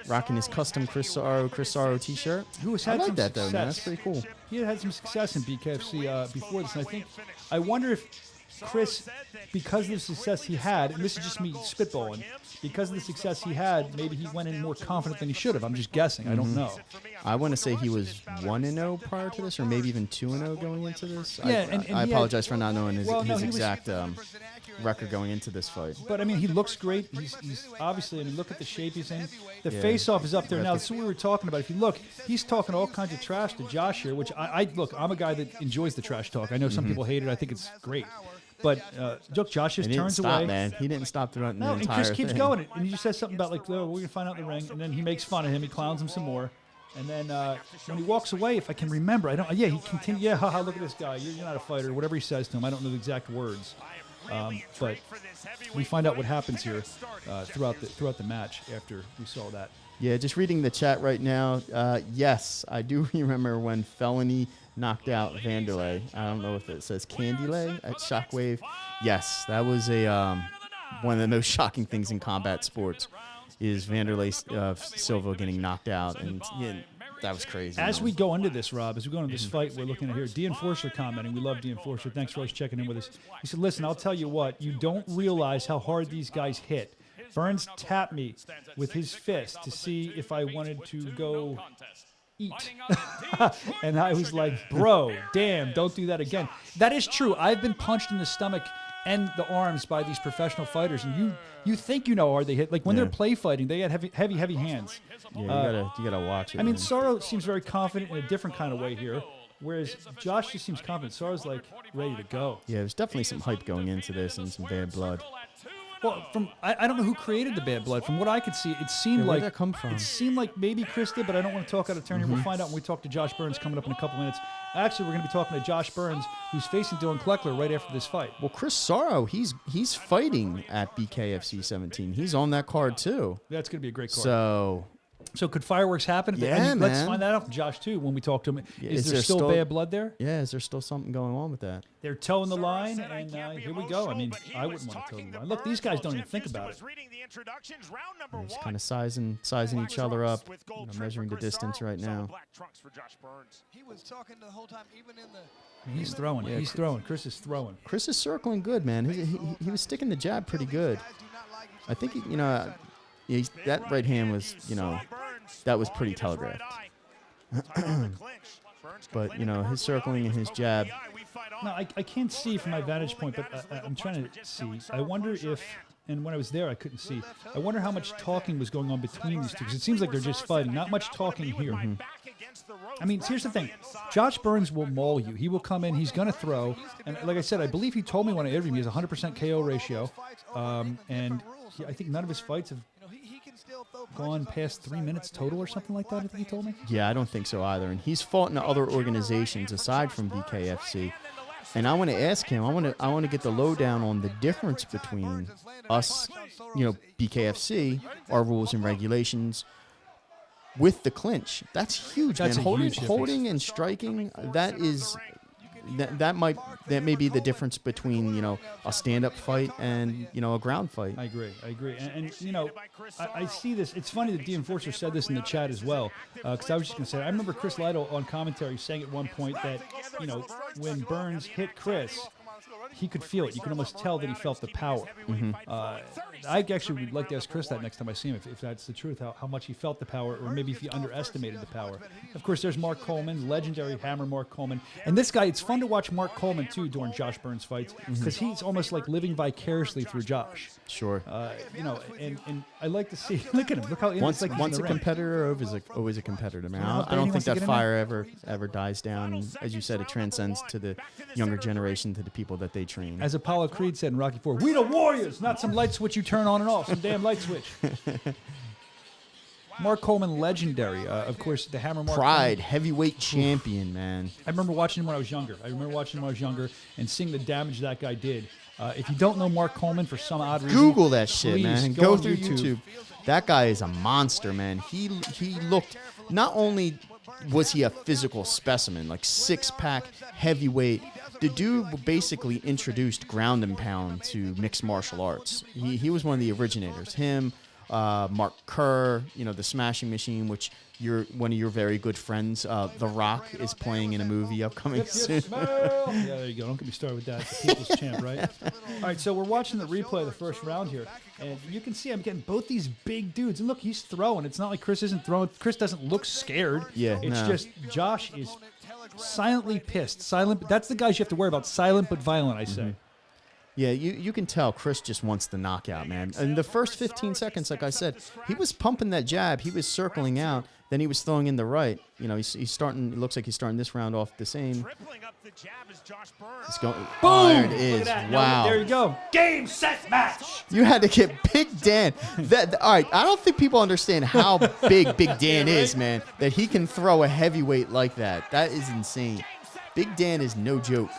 Rocking his custom Chris Sorrow T-shirt. who has I had like some that, though, man. success. That's pretty cool. He had some success in BKFC before this, and I wonder if Chris, because of the success he had, and this is just me spitballing, because of the success he had, maybe he went in more confident than he should have. I'm just guessing. I don't know. I want to say he was 1-0 prior to this, or maybe even 2-0 going into this. Yeah, and I he apologize for not knowing his, Well, no, his he was- exact record going into this fight. But I mean, he looks great. He's obviously. I mean, look at the shape he's in. The Yeah. face-off is up there now. That's what we were talking about. If you look, he's talking all kinds of trash to Josh here. Which I look. I'm a guy that enjoys the trash talk. I know some people hate it. I think it's great. But look, Josh just He didn't turns stop, away. man. He didn't stop throughout No, the and entire Chris keeps thing. going, and he just says something about like, "Oh, we're gonna find out in the ring," and then he makes fun of him. He clowns him some more, and then when he walks away, if I can remember, I don't. Yeah, he continues. Yeah, haha, look at this guy. You're not a fighter. Whatever he says to him, I don't know the exact words, but we find out what happens here throughout the match after we saw that. Yeah, just reading the chat right now. Yes, I do remember when Felony knocked out Wanderlei. I don't know if it says Candylay at Shockwave. Yes, that was one of the most shocking things in combat sports is Wanderlei Silva getting knocked out, and yeah, that was crazy. As man. we go into this, Rob, as we go into this fight, we're looking at here. D Enforcer commenting. We love D Enforcer. Thanks for always checking in with us. He said, "Listen, I'll tell you what. You don't realize how hard these guys hit. Burns tapped me with his fist to see if I wanted to go eat." And I was like, bro, damn, don't do that again. That is true. I've been punched in the stomach and the arms by these professional fighters, and you think you know how hard they hit. Like when they're play fighting, they had heavy hands. Yeah, you gotta watch it. I mean, man. Sorrow seems very confident in a different kind of way here, whereas Josh just seems confident. Sorrow's like ready to go. Yeah, there's definitely some hype going into this and some bad blood. Well, I don't know who created the bad blood. From what I could see, it seemed Where'd like that come from? It seemed like maybe Chris did, but I don't want to talk out of turn here. We'll find out when we talk to Josh Burns coming up in a couple minutes. Actually, we're going to be talking to Josh Burns, who's facing Dillion Clecker right after this fight. Well, Chris Sorrow, he's fighting at BKFC 17. He's on that card too. That's going to be a great card. So could fireworks happen? Yeah, I mean, let's man. find that out from Josh too when we talk to him. Yeah, is there still bad blood there? yeah, is there still something going on with that? They're towing the line, and here we go. I mean, I wouldn't want to tow the line. Look, these guys don't even think about it. They're just kind of sizing each other up, measuring the distance right now. He was talking the whole time, even in the. He's throwing. Yeah, He's throwing. Chris is throwing. Chris is circling good, man. He was sticking the jab pretty good. I think that right hand was that was pretty telegraphed. But his circling and his jab. No, I can't see from my vantage point, but I'm trying to see. I wonder if, and when I was there, I couldn't see. I wonder how much talking was going on between these two, because it seems like they're just fighting. Not much talking here. I mean, here's the thing. Josh Burns will maul you. He will come in. He's going to throw. And like I said, I believe he told me when I interviewed him, he has a 100% KO ratio. And I think none of his fights have gone past 3 minutes total or something like that, I think he told me. Yeah, I don't think so either. And he's fought in other organizations aside from BKFC. And I want to ask him. I want to get the lowdown on the difference between us, BKFC, our rules and regulations, with the clinch. That's huge, That's man. a huge difference. Holding and striking. That may be the difference between a stand-up fight and a ground fight. I agree. And I see this. It's funny that D Enforcer said this in the chat as well, because I was just going to say, I remember Chris Lytle on commentary saying at one point that when Burns hit Chris, he could feel it. You can almost tell that he felt the power. I actually would like to ask Chris that next time I see him, if that's the truth, how much he felt the power, or maybe if he underestimated the power. Of course, there's Mark Coleman, legendary hammer Mark Coleman. And this guy, it's fun to watch Mark Coleman, too, during Josh Burns fights, because he's almost like living vicariously through Josh. Sure. And I like to see, look at him, look how Once he's a in the ring. competitor, always a competitor, man. how I bad he don't think wants to that get in fire ever dies down. And as you said, it transcends to the younger generation, to the people that they train. As Apollo Creed said in Rocky IV, we the Warriors, not some light switch you turn on and off, some damn light switch. Mark Coleman, legendary. Of course, the Hammer Mark Pride, Coleman. heavyweight champion, man. I remember watching him when I was younger. And seeing the damage that guy did. If you don't know Mark Coleman for some odd reason, Google that shit, please man. go on through YouTube. That guy is a monster, man. He looked, not only was he a physical specimen, like six-pack, heavyweight, the dude basically introduced ground and pound to mixed martial arts. He was one of the originators. Him, Mark Kerr, the Smashing Machine, which one of your very good friends, The Rock, is playing in a movie upcoming soon. Yeah, there you go. Don't get me started with that. It's the people's champ, right? All right, so we're watching the replay of the first round here, and you can see I'm getting both these big dudes. And look, he's throwing. It's not like Chris isn't throwing. Chris doesn't look scared. Yeah, it's no. just Josh is silently pissed. Silent. That's the guys you have to worry about. Silent but violent, I say. Yeah, you can tell Chris just wants the knockout, man. In the first 15 seconds, like I said, he was pumping that jab. He was circling out. Then he was throwing in the right. He's starting. It looks like he's starting this round off the same. He's going. Boom! Oh, there it Look is. at that. Wow. There you go. Game, set, match. You had to get Big Dan. All right, I don't think people understand how big Dan is, man. That he can throw a heavyweight like that. That is insane. Big Dan is no joke.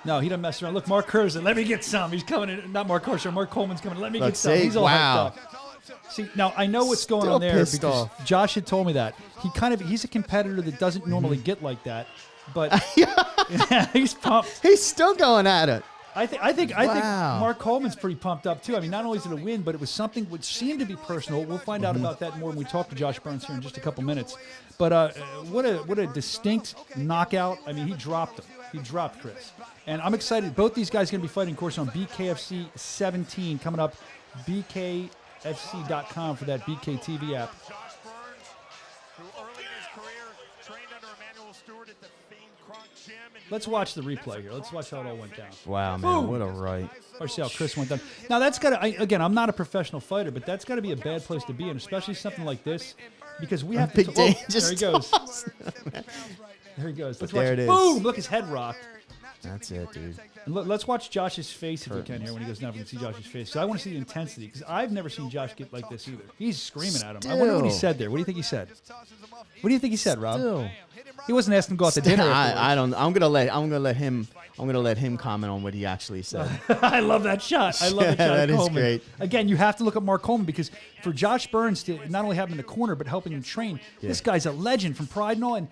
No, he doesn't mess around. Look, Mark Kerr's let me get some. He's coming in. Not Mark Kerr, Mark Coleman's coming. Let me get some. He's all wow. hyped up. See, now I know what's going Still on there pissed because off. Josh had told me that. He's a competitor that doesn't normally get like that, but he's pumped. He's still going at it. I think Wow. Mark Coleman's pretty pumped up too. I mean, not only is it a win, but it was something which seemed to be personal. We'll find out about that more when we talk to Josh Burns here in just a couple minutes. But what a distinct knockout. I mean, he dropped him. He dropped Chris. And I'm excited. Both these guys are going to be fighting, of course, on BKFC 17 coming up. BKFC.com for that BKTV app. Let's watch the replay here. Let's watch how it all went down. Wow, man, Boom. what a right. Or see how Chris went down. Now, that's got to, again, I'm not a professional fighter, but that's got to be a bad place to be in, especially something like this, because we have to. Big Dan there he goes. There he goes. Let's watch. there it is. Boom! Look, his head rocked. That's it, dude. And let's watch Josh's face if we can here when he goes down. We can see Josh's face. So I want to see the intensity because I've never seen Josh get like this either. He's screaming at him. I wonder what he said there. What do you think he said? What do you think he said, Rob? Still. He wasn't asking to go out to dinner. I don't. I'm gonna let him comment on what he actually said. I love that shot. I love that shot. That of is Coleman. great. Again, you have to look at Mark Coleman because for Josh Burns to not only have him in the corner but helping him train, this guy's a legend from Pride and all, and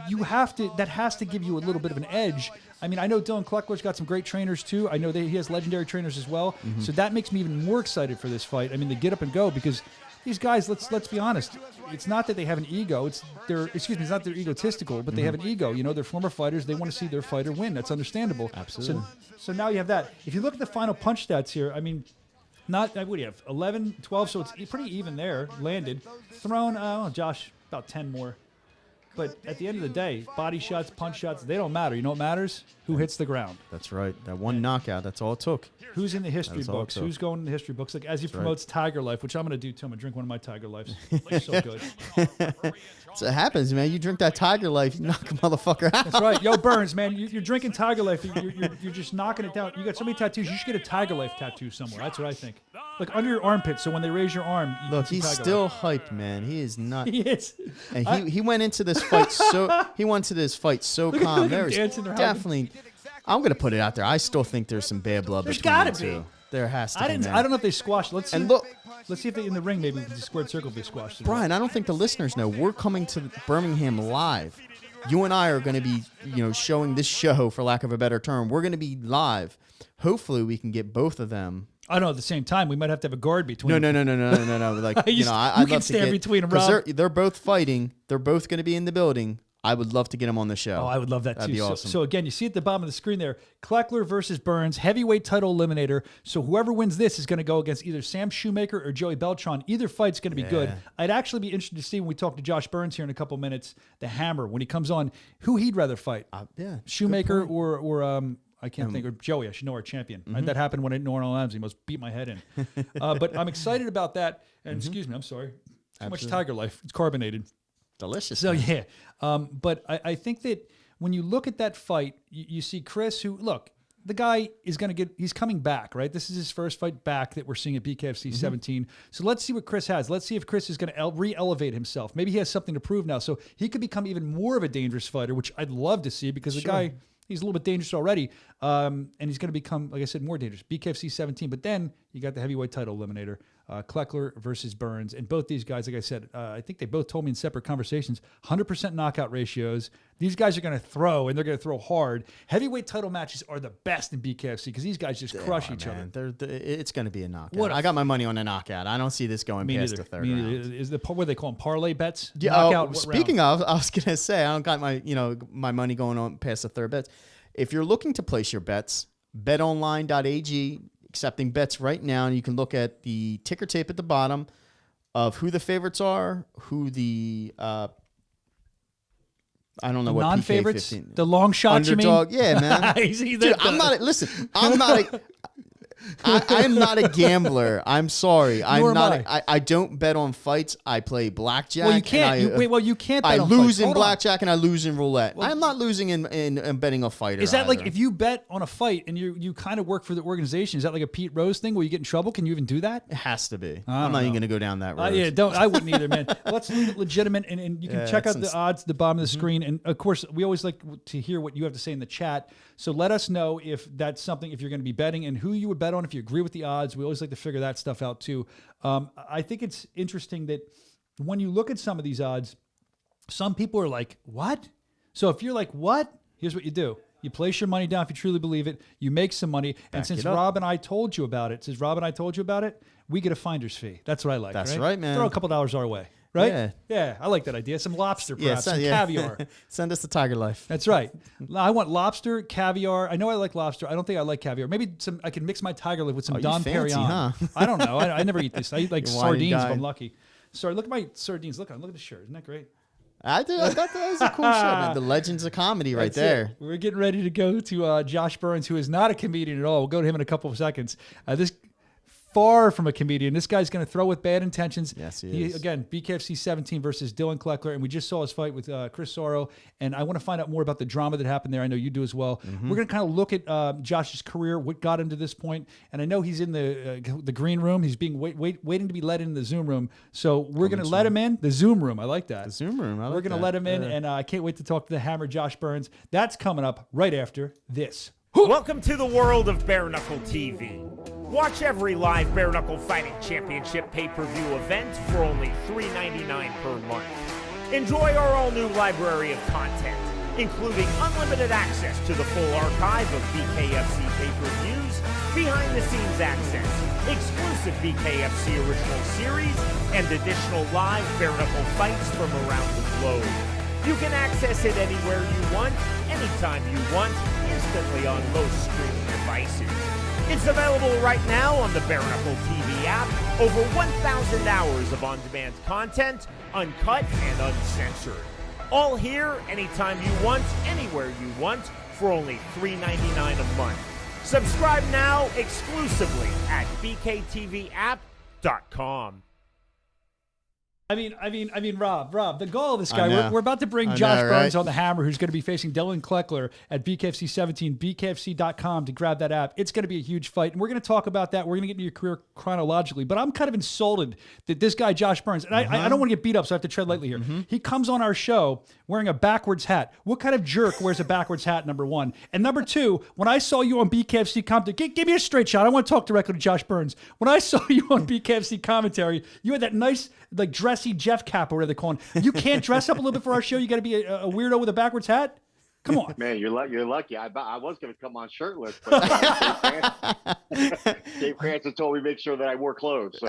you have to. That has to give you a little bit of an edge. I mean, I know Dillion Clecker's got some great trainers too. I know he has legendary trainers as well. So that makes me even more excited for this fight. I mean, the get up and go because these guys. Let's be honest. It's not that they have an ego. It's not they're egotistical, but they have an ego. They're former fighters. They want to see their fighter win. That's understandable. Absolutely. So now you have that. If you look at the final punch stats here, I mean, what do you have? 11, 12, so it's pretty even there. Landed. Thrown, Josh, about 10 more. But at the end of the day, body shots, punch shots, they don't matter. You know what matters? Who hits the ground. That's right. That one knockout. That's all it took. Who's in the history That's all books? it took. Who's going in the history books? Like as he promotes Tiger Life, which I'm going to do too. I'm going to drink one of my Tiger Lives. It's so good. So it happens, man. You drink that Tiger Life, you knock a motherfucker out. That's right. Yo, Burns, man, you're drinking Tiger Life. You're just knocking it down. You got so many tattoos. You should get a Tiger Life tattoo somewhere. That's what I think. Like under your armpit, so when they raise your arm, you Look, can see he's Tiger still Life. hyped, man. He is not. He is. And he went into this fight so Look at calm. him There's dancing around. definitely. I'm gonna put it out there. I still think there's some bad blood There's between gotta the two. be. There has to be. I don't know if they squashed. Let's see. And look, Let's see if they in the ring maybe with the squared circle if they squashed it. Brian, I don't think the listeners know we're coming to Birmingham live. You and I are going to be, showing this show, for lack of a better term. We're going to be live. Hopefully, we can get both of them. I know at the same time we might have to have a guard between. No. Like You I'd can love to stand get between 'em, because Rob. they're both fighting. They're both going to be in the building. I would love to get them on the show. Oh, I would love that That'd too. be awesome. So again, you see at the bottom of the screen there, Clecker versus Burns, heavyweight title eliminator. So whoever wins this is going to go against either Sam Shoemaker or Joey Beltran. Either fight's going to be good. I'd actually be interested to see when we talk to Josh Burns here in a couple minutes, the Hammer, when he comes on, who he'd rather fight. Shoemaker or I can't think, or Joey. I should know our champion. That happened when I didn't know Arnold Adams. He must beat my head in. But I'm excited about that. And excuse me, I'm sorry. Too much Tiger Life. It's carbonated. Delicious. So yeah, but I think that when you look at that fight, you see Chris, who look, the guy is going to he's coming back, right? This is his first fight back that we're seeing at BKFC 17. So let's see what Chris has. Let's see if Chris is going to re-elevate himself. Maybe he has something to prove now. So he could become even more of a dangerous fighter, which I'd love to see because the guy, he's a little bit dangerous already. And he's going to become, like I said, more dangerous. BKFC 17. But then you got the heavyweight title eliminator. Clecker versus Burns. And both these guys, like I said, I think they both told me in separate conversations, 100% knockout ratios. These guys are going to throw, and they're going to throw hard. Heavyweight title matches are the best in BKFC because these guys just crush each other. It's going to be a knockout. I got my money on a knockout. I don't see this going past the third round. Is the what do they call them? Parlay bets? Yeah. Knockout, Speaking of, I was going to say I don't got my money going on past the third bets. If you're looking to place your bets, betonline.ag accepting bets right now, and you can look at the ticker tape at the bottom of who the favorites are, who the I don't know what non-favorites, PK15. the long shots. Underdog, you mean? yeah, man. Dude, I'm not. Listen, I'm not. I'm not a gambler. I'm sorry. I'm not. I don't bet on fights. I play blackjack. Well, you can't. You can't. Bet I on lose fights. in blackjack and I lose in roulette. Well, I'm not losing in betting a fighter. Is that like if you bet on a fight and you kind of work for the organization? Is that like a Pete Rose thing where you get in trouble? Can you even do that? It has to be. I'm not even going to go down that road. Yeah, don't. I wouldn't either, man. Let's leave it legitimate, and you can check out the odds at the bottom of the screen. And of course, we always like to hear what you have to say in the chat. So let us know if that's something, if you're going to be betting, and who you would bet on, if you agree with the odds. We always like to figure that stuff out too. I think it's interesting that when you look at some of these odds, some people are like, what? So if you're like, what? Here's what you do. You place your money down if you truly believe it. You make some money. And since Rob and I told you about it, we get a finder's fee. That's what I like. That's right, man. Throw a couple dollars our way. Right? Yeah, I like that idea. Some lobster, perhaps, some caviar. Send us the Tiger Life. That's right. I want lobster, caviar. I know I like lobster. I don't think I like caviar. Maybe I can mix my Tiger Life with some Dom Perignon. Huh? I don't know. I never eat this. I eat like sardines if I'm lucky. Sorry, look at my sardines. Look at the shirt. Isn't that great? I thought that was a cool shirt, man. The Legends of Comedy right there. We're getting ready to go to Josh Burns, who is not a comedian at all. We'll go to him in a couple of seconds. Far from a comedian. This guy's going to throw with bad intentions. Yes, he is. Again, BKFC 17 versus Dillion Clecker, and we just saw his fight with Chris Soro, and I want to find out more about the drama that happened there. I know you do as well. We're going to kind of look at Josh's career, what got him to this point, and I know he's in the green room. He's being waiting to be let in the Zoom room, so we're going to let him in. The Zoom room, I like that. The Zoom room, we're going to let him in, and I can't wait to talk to the Hammer, Josh Burns. That's coming up right after this. Welcome to the world of Bare Knuckle TV. Watch every live Bare Knuckle Fighting Championship pay-per-view event for only $3.99 per month. Enjoy our all-new library of content, including unlimited access to the full archive of BKFC pay-per-views, behind-the-scenes access, exclusive BKFC original series, and additional live Bare Knuckle fights from around the globe. You can access it anywhere you want, anytime you want, instantly on most streaming devices. It's available right now on the Bare Knuckle TV app. Over 1,000 hours of on-demand content, uncut and uncensored. All here, anytime you want, anywhere you want, for only $3.99 a month. Subscribe now exclusively at BKTVApp.com. I mean, Rob, the goal of this guy, we're about to bring Josh Burns on the Hammer, who's going to be facing Dillion Clecker at BKFC 17, BKFC.com to grab that app. It's going to be a huge fight, and we're going to talk about that. We're going to get into your career chronologically, but I'm kind of insulted that this guy, Josh Burns, and I don't want to get beat up, so I have to tread lightly here. He comes on our show wearing a backwards hat. What kind of jerk wears a backwards hat, number one? And number two, when I saw you on BKFC commentary, give me a straight shot. I want to talk directly to Josh Burns. When I saw you on BKFC commentary, you had that nice, like, dressy Jeff cap or whatever they call him. You can't dress up a little bit for our show? You got to be a weirdo with a backwards hat? Come on. Man, you're lucky. I was going to come on shirtless, but Dave Cranston told me to make sure that I wore clothes. So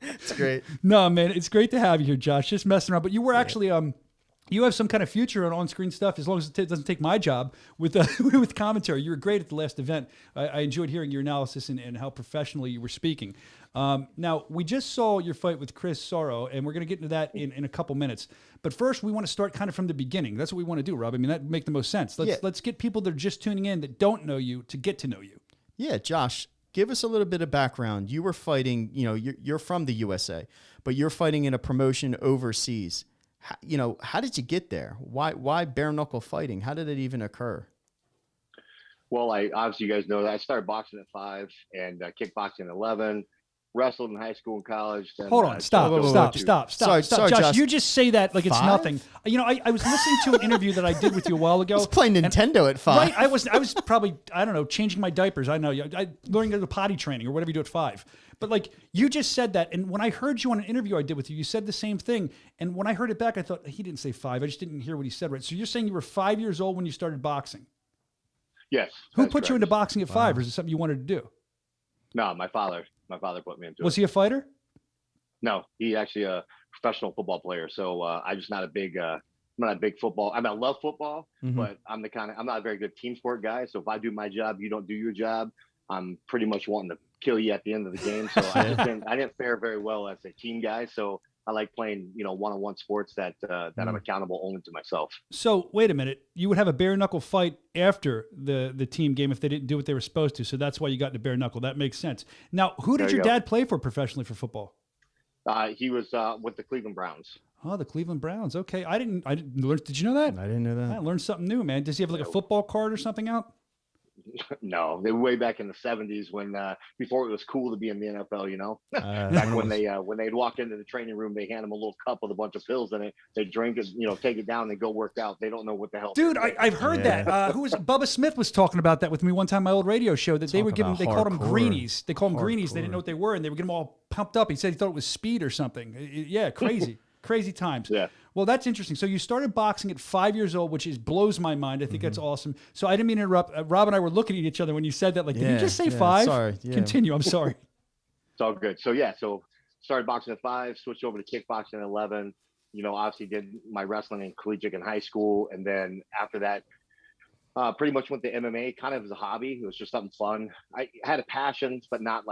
it's great. No, man, it's great to have you here, Josh. Just messing around. But you were actually you have some kind of future on on-screen stuff as long as it doesn't take my job with with commentary. You were great at the last event. I enjoyed hearing your analysis and how professionally you were speaking. Now, we just saw your fight with Chris Soro, and we're going to get into that in a couple minutes. But first, we want to start kind of from the beginning. That's what we want to do, Rob. I mean, that would make the most sense. Let's get people that are just tuning in that don't know you to get to know you. Yeah, Josh, give us a little bit of background. You were fighting, you're from the USA, but you're fighting in a promotion overseas. How did you get there? Why bare knuckle fighting? How did it even occur? Well, obviously you guys know that I started boxing at 5 and kickboxing at 11. wrestled in high school and college. Then, Hold on, stop. Sorry, Josh, Josh. you just say that like it's 5? nothing. You know, I was listening to an interview that I did with you a while ago. I was playing Nintendo at 5. Right, I was probably, I don't know, changing my diapers. I know, I learning the potty training or whatever you do at 5. But like you just said that, and when I heard you on an interview I did with you, you said the same thing. And when I heard it back, I thought he didn't say 5. I just didn't hear what he said. Right. So you're saying you were 5 years old when you started boxing. Yes. Who that's put you correct. into boxing at 5, or is it something you wanted to do? No, my father. My father put me into it. Was he a fighter? No, he's actually a professional football player. So I'm just not a big, I'm not a big football. I mean, I love football, but I'm not a very good team sport guy. So if I do my job, you don't do your job, I'm pretty much wanting to kill you at the end of the game. So I didn't fare very well as a team guy. So I like playing, one-on-one sports that I'm accountable only to myself. So wait a minute, you would have a bare knuckle fight after the team game if they didn't do what they were supposed to. So that's why you got into bare knuckle. That makes sense. Now, who did your dad play for professionally for football? He was with the Cleveland Browns. Oh, the Cleveland Browns. Okay, I didn't learn. Did you know that? I didn't know that. I learned something new, man. Does he have like a football card or something out? No, they were way back in the 70s when before it was cool to be in the NFL, back when they'd walk into the training room, they hand them a little cup with a bunch of pills in it. They drink it, take it down and go work out. They don't know what the hell. Dude, I've heard that. Who was Bubba Smith was talking about that with me one time on my old radio show that they would give them, they called them greenies. They called them greenies. They didn't know what they were, and they would get them all pumped up. He said he thought it was speed or something. Yeah, crazy. Crazy times. Yeah. Well, that's interesting. So you started boxing at 5 years old, which blows my mind. I think that's awesome. So I didn't mean to interrupt. Rob and I were looking at each other when you said that. Like, did you just say 5? Sorry. Yeah. Continue. I'm sorry. It's all good. So started boxing at 5, switched over to kickboxing at 11. Obviously did my wrestling in collegiate and high school, and then after that, pretty much went to MMA kind of as a hobby. It was just something fun. I had a passion, but not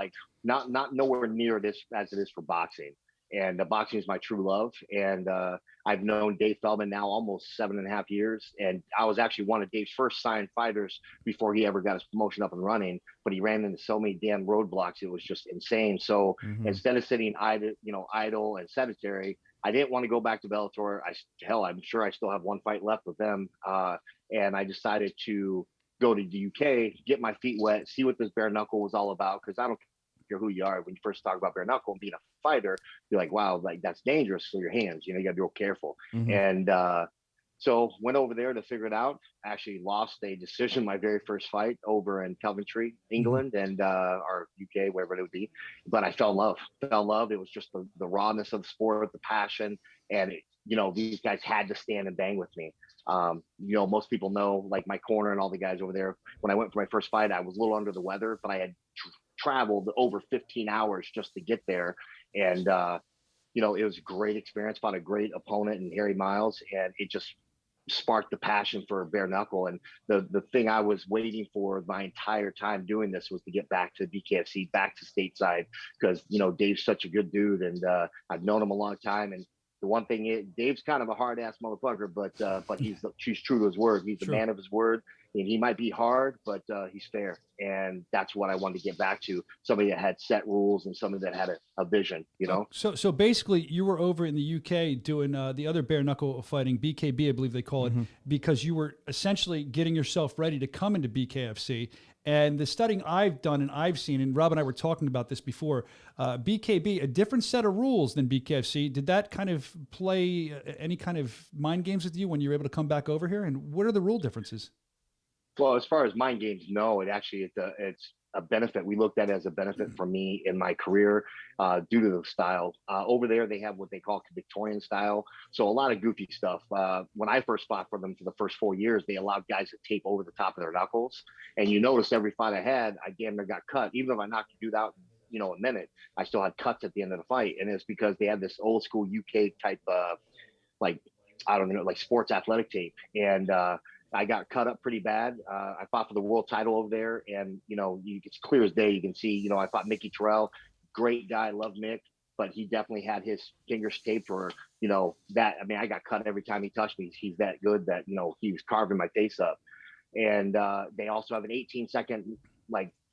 nowhere near this as it is for boxing. And boxing is my true love. And I've known Dave Feldman now almost 7.5 years. And I was actually one of Dave's first signed fighters before he ever got his promotion up and running. But he ran into so many damn roadblocks. It was just insane. So instead of sitting idle and sedentary, I didn't want to go back to Bellator. I'm sure I still have one fight left with them. And I decided to go to the UK, get my feet wet, see what this bare knuckle was all about. Because I don't care who you are. When you first talk about bare knuckle and being a fighter, you're like, wow, like that's dangerous for your hands. You gotta be real careful. And so went over there to figure it out. Actually lost a decision my very first fight over in Coventry, England, and or UK, wherever it would be. But I fell in love. It was just the rawness of the sport, the passion, and these guys had to stand and bang with me. Most people know, like my corner and all the guys over there. When I went for my first fight, I was a little under the weather, but I had traveled over 15 hours just to get there. And, it was a great experience, fought a great opponent in Harry Miles, and it just sparked the passion for bare knuckle. And the thing I was waiting for my entire time doing this was to get back to BKFC, back to stateside, because, Dave's such a good dude, and I've known him a long time. And the one thing is, Dave's kind of a hard ass motherfucker, but he's true to his word. He's a man of his word, and he might be hard, but he's fair. And that's what I wanted to get back to. Somebody that had set rules and somebody that had a vision, So basically you were over in the UK doing the other bare knuckle fighting, BKB, I believe they call it, because you were essentially getting yourself ready to come into BKFC. And the studying I've done and I've seen, and Rob and I were talking about this before, BKB, a different set of rules than BKFC. Did that kind of play any kind of mind games with you when you were able to come back over here? And what are the rule differences? Well, as far as mind games, no, it's a benefit. We looked at it as a benefit for me in my career due to the style. Over there, they have what they call Victorian style. So a lot of goofy stuff. When I first fought for them for the first 4 years, they allowed guys to tape over the top of their knuckles. And you notice every fight I had, I damn near got cut. Even if I knocked a dude out in a minute, I still had cuts at the end of the fight. And it's because they had this old school UK type, like sports athletic tape. And I got cut up pretty bad. I fought for the world title over there, and it's clear as day. You can see, I fought Mickey Terrell, great guy, love Mick, but he definitely had his fingers taped for that. I mean, I got cut every time he touched me. He's that good that he was carving my face up. And they also have an 18-second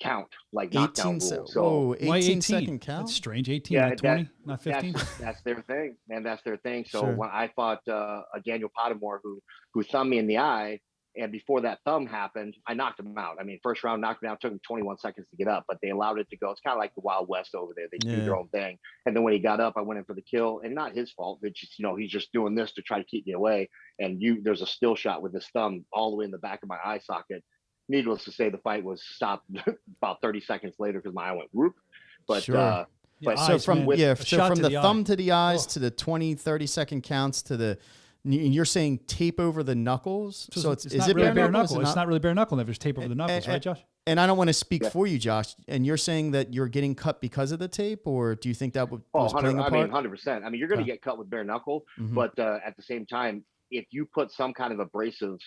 count, knockdown rule. So 18-second count. That's strange. 18, not 20, not 15. That's their thing, man. That's their thing. So Sure. when I fought a Daniel Pottermore who thumbed me in the eye, And before that thumb happened, I knocked him out. I mean, first round knocked him out, took him 21 seconds to get up, but they allowed it to go. It's kind of like the Wild West over there. They do their own thing. And then when he got up, I went in for the kill, and not his fault. It's just, he's just doing this to try to keep me away. And there's a still shot with his thumb all the way in the back of my eye socket. Needless to say, the fight was stopped about 30 seconds later because my eye went whoop. But, sure. but so from the thumb to the eyes to the 20, 30-second counts to the, you're saying tape over the knuckles. So is it really bare knuckle? It's not really bare knuckle. There's tape over the knuckles, right, Josh? And I don't want to speak for you, Josh. And you're saying that you're getting cut because of the tape, or do you think that was playing a part? I mean, 100%. I mean, you're going to get cut with bare knuckle, but at the same time, if you put some kind of abrasive,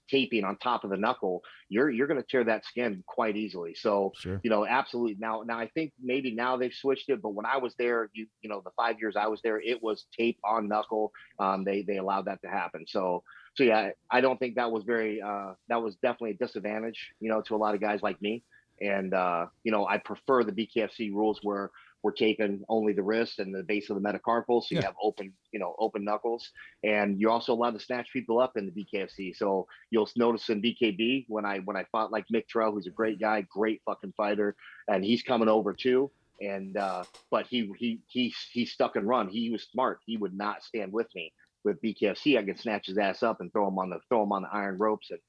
taping on top of the knuckle, you're going to tear that skin quite easily. So, absolutely. Now I think maybe now they've switched it, but when I was there, the 5 years I was there, it was tape on knuckle. They allowed that to happen. So yeah, I don't think that was that was definitely a disadvantage, to a lot of guys like me. And, I prefer the BKFC rules where we're taping only the wrist and the base of the metacarpal. So you have open knuckles, and you're also allowed to snatch people up in the BKFC. So you'll notice in BKB when I fought like Mick Terrell, who's a great guy, great fucking fighter, and he's coming over too. And, but he stuck and run. He was smart. He would not stand with me. With BKFC, I could snatch his ass up and throw him on the iron ropes and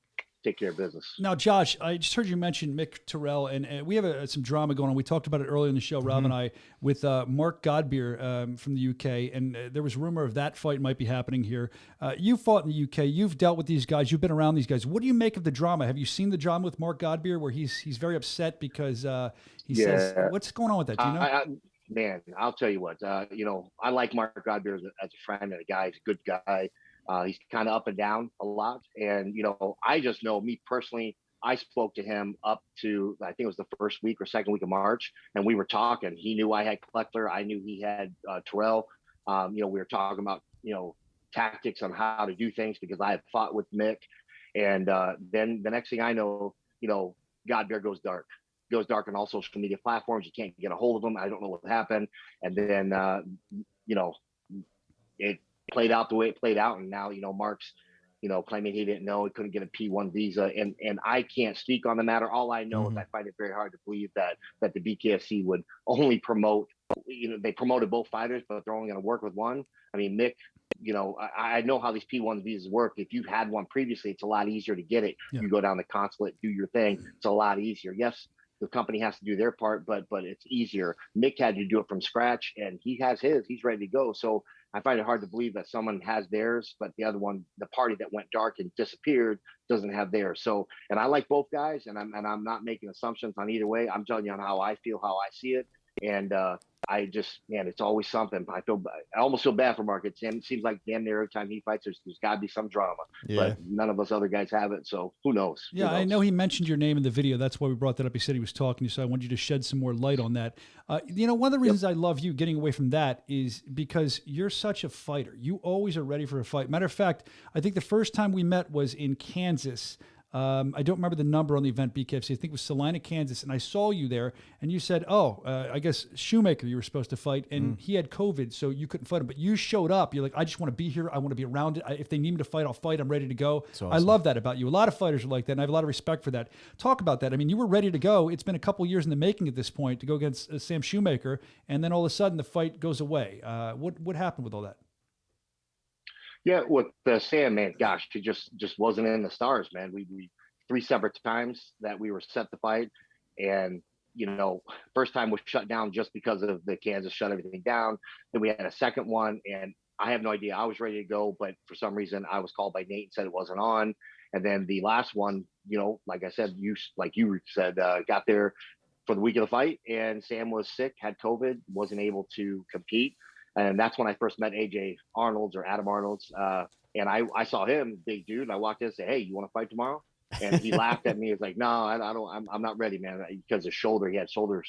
take care of business. Now, Josh, I just heard you mention Mick Terrell, and we have some drama going on. We talked about it earlier in the show, Rob and I, with Mark Godbeer from the UK, and there was rumor of that fight might be happening here. You fought in the UK. You've dealt with these guys. You've been around these guys. What do you make of the drama? Have you seen the drama with Mark Godbeer where he's very upset because he says, what's going on with that? Do you know? Man, I'll tell you what, I like Mark Godbeer as a friend and a guy. He's a good guy. He's kind of up and down a lot. And, I just know me personally, I spoke to him up to, I think it was the first week or second week of March, and we were talking. He knew I had Clecker. I knew he had Terrell. We were talking about, tactics on how to do things because I had fought with Mick. And then the next thing I know, Godbeer goes dark on all social media platforms. You can't get a hold of him. I don't know what happened. And then, it played out the way it played out. And now, Mark's, claiming he didn't know, he couldn't get a P1 visa. And I can't speak on the matter. All I know is I find it very hard to believe that the BKFC would only promote, they promoted both fighters, but they're only going to work with one. I mean, Mick, I know how these P1 visas work. If you've had one previously, it's a lot easier to get it. Yeah. You go down the consulate, do your thing. It's a lot easier. Yes, the company has to do their part, but it's easier. Mick had to do it from scratch, and he has his. He's ready to go. So I find it hard to believe that someone has theirs, but the other one, the party that went dark and disappeared, doesn't have theirs. So, and I like both guys, and I'm not making assumptions on either way. I'm telling you on how I feel, how I see it, and I just, man, it's always something. I almost feel bad for Mark. It seems like damn near every time he fights, there's got to be some drama. Yeah. But none of us other guys have it, so who knows? Yeah, I know he mentioned your name in the video. That's why we brought that up. He said he was talking to you, so I wanted you to shed some more light on that. One of the reasons I love you getting away from that is because you're such a fighter. You always are ready for a fight. Matter of fact, I think the first time we met was in Kansas. I don't remember the number on the event, BKFC. I think it was Salina, Kansas. And I saw you there, and you said, I guess Shoemaker you were supposed to fight, and he had COVID, so you couldn't fight him. But you showed up. You're like, I just want to be here. I want to be around it. If they need me to fight, I'll fight. I'm ready to go. Awesome. I love that about you. A lot of fighters are like that, and I have a lot of respect for that. Talk about that. I mean, you were ready to go. It's been a couple years in the making at this point to go against Sam Shoemaker, and then all of a sudden the fight goes away. What happened with all that? Yeah, with Sam, man, gosh, it just wasn't in the stars, man. We 3 separate times that we were set to fight, and first time was shut down just because of the Kansas shut everything down. Then we had a second one, and I have no idea. I was ready to go, but for some reason I was called by Nate and said it wasn't on. And then the last one, like I said, you said, got there for the week of the fight, and Sam was sick, had COVID, wasn't able to compete. And that's when I first met AJ Arnold's or Adam Arnold's. And I saw him, big dude. And I walked in and said, "Hey, you want to fight tomorrow?" And he laughed at me. He was like, "No, I don't. I'm not ready, man." Because his shoulder, he had shoulder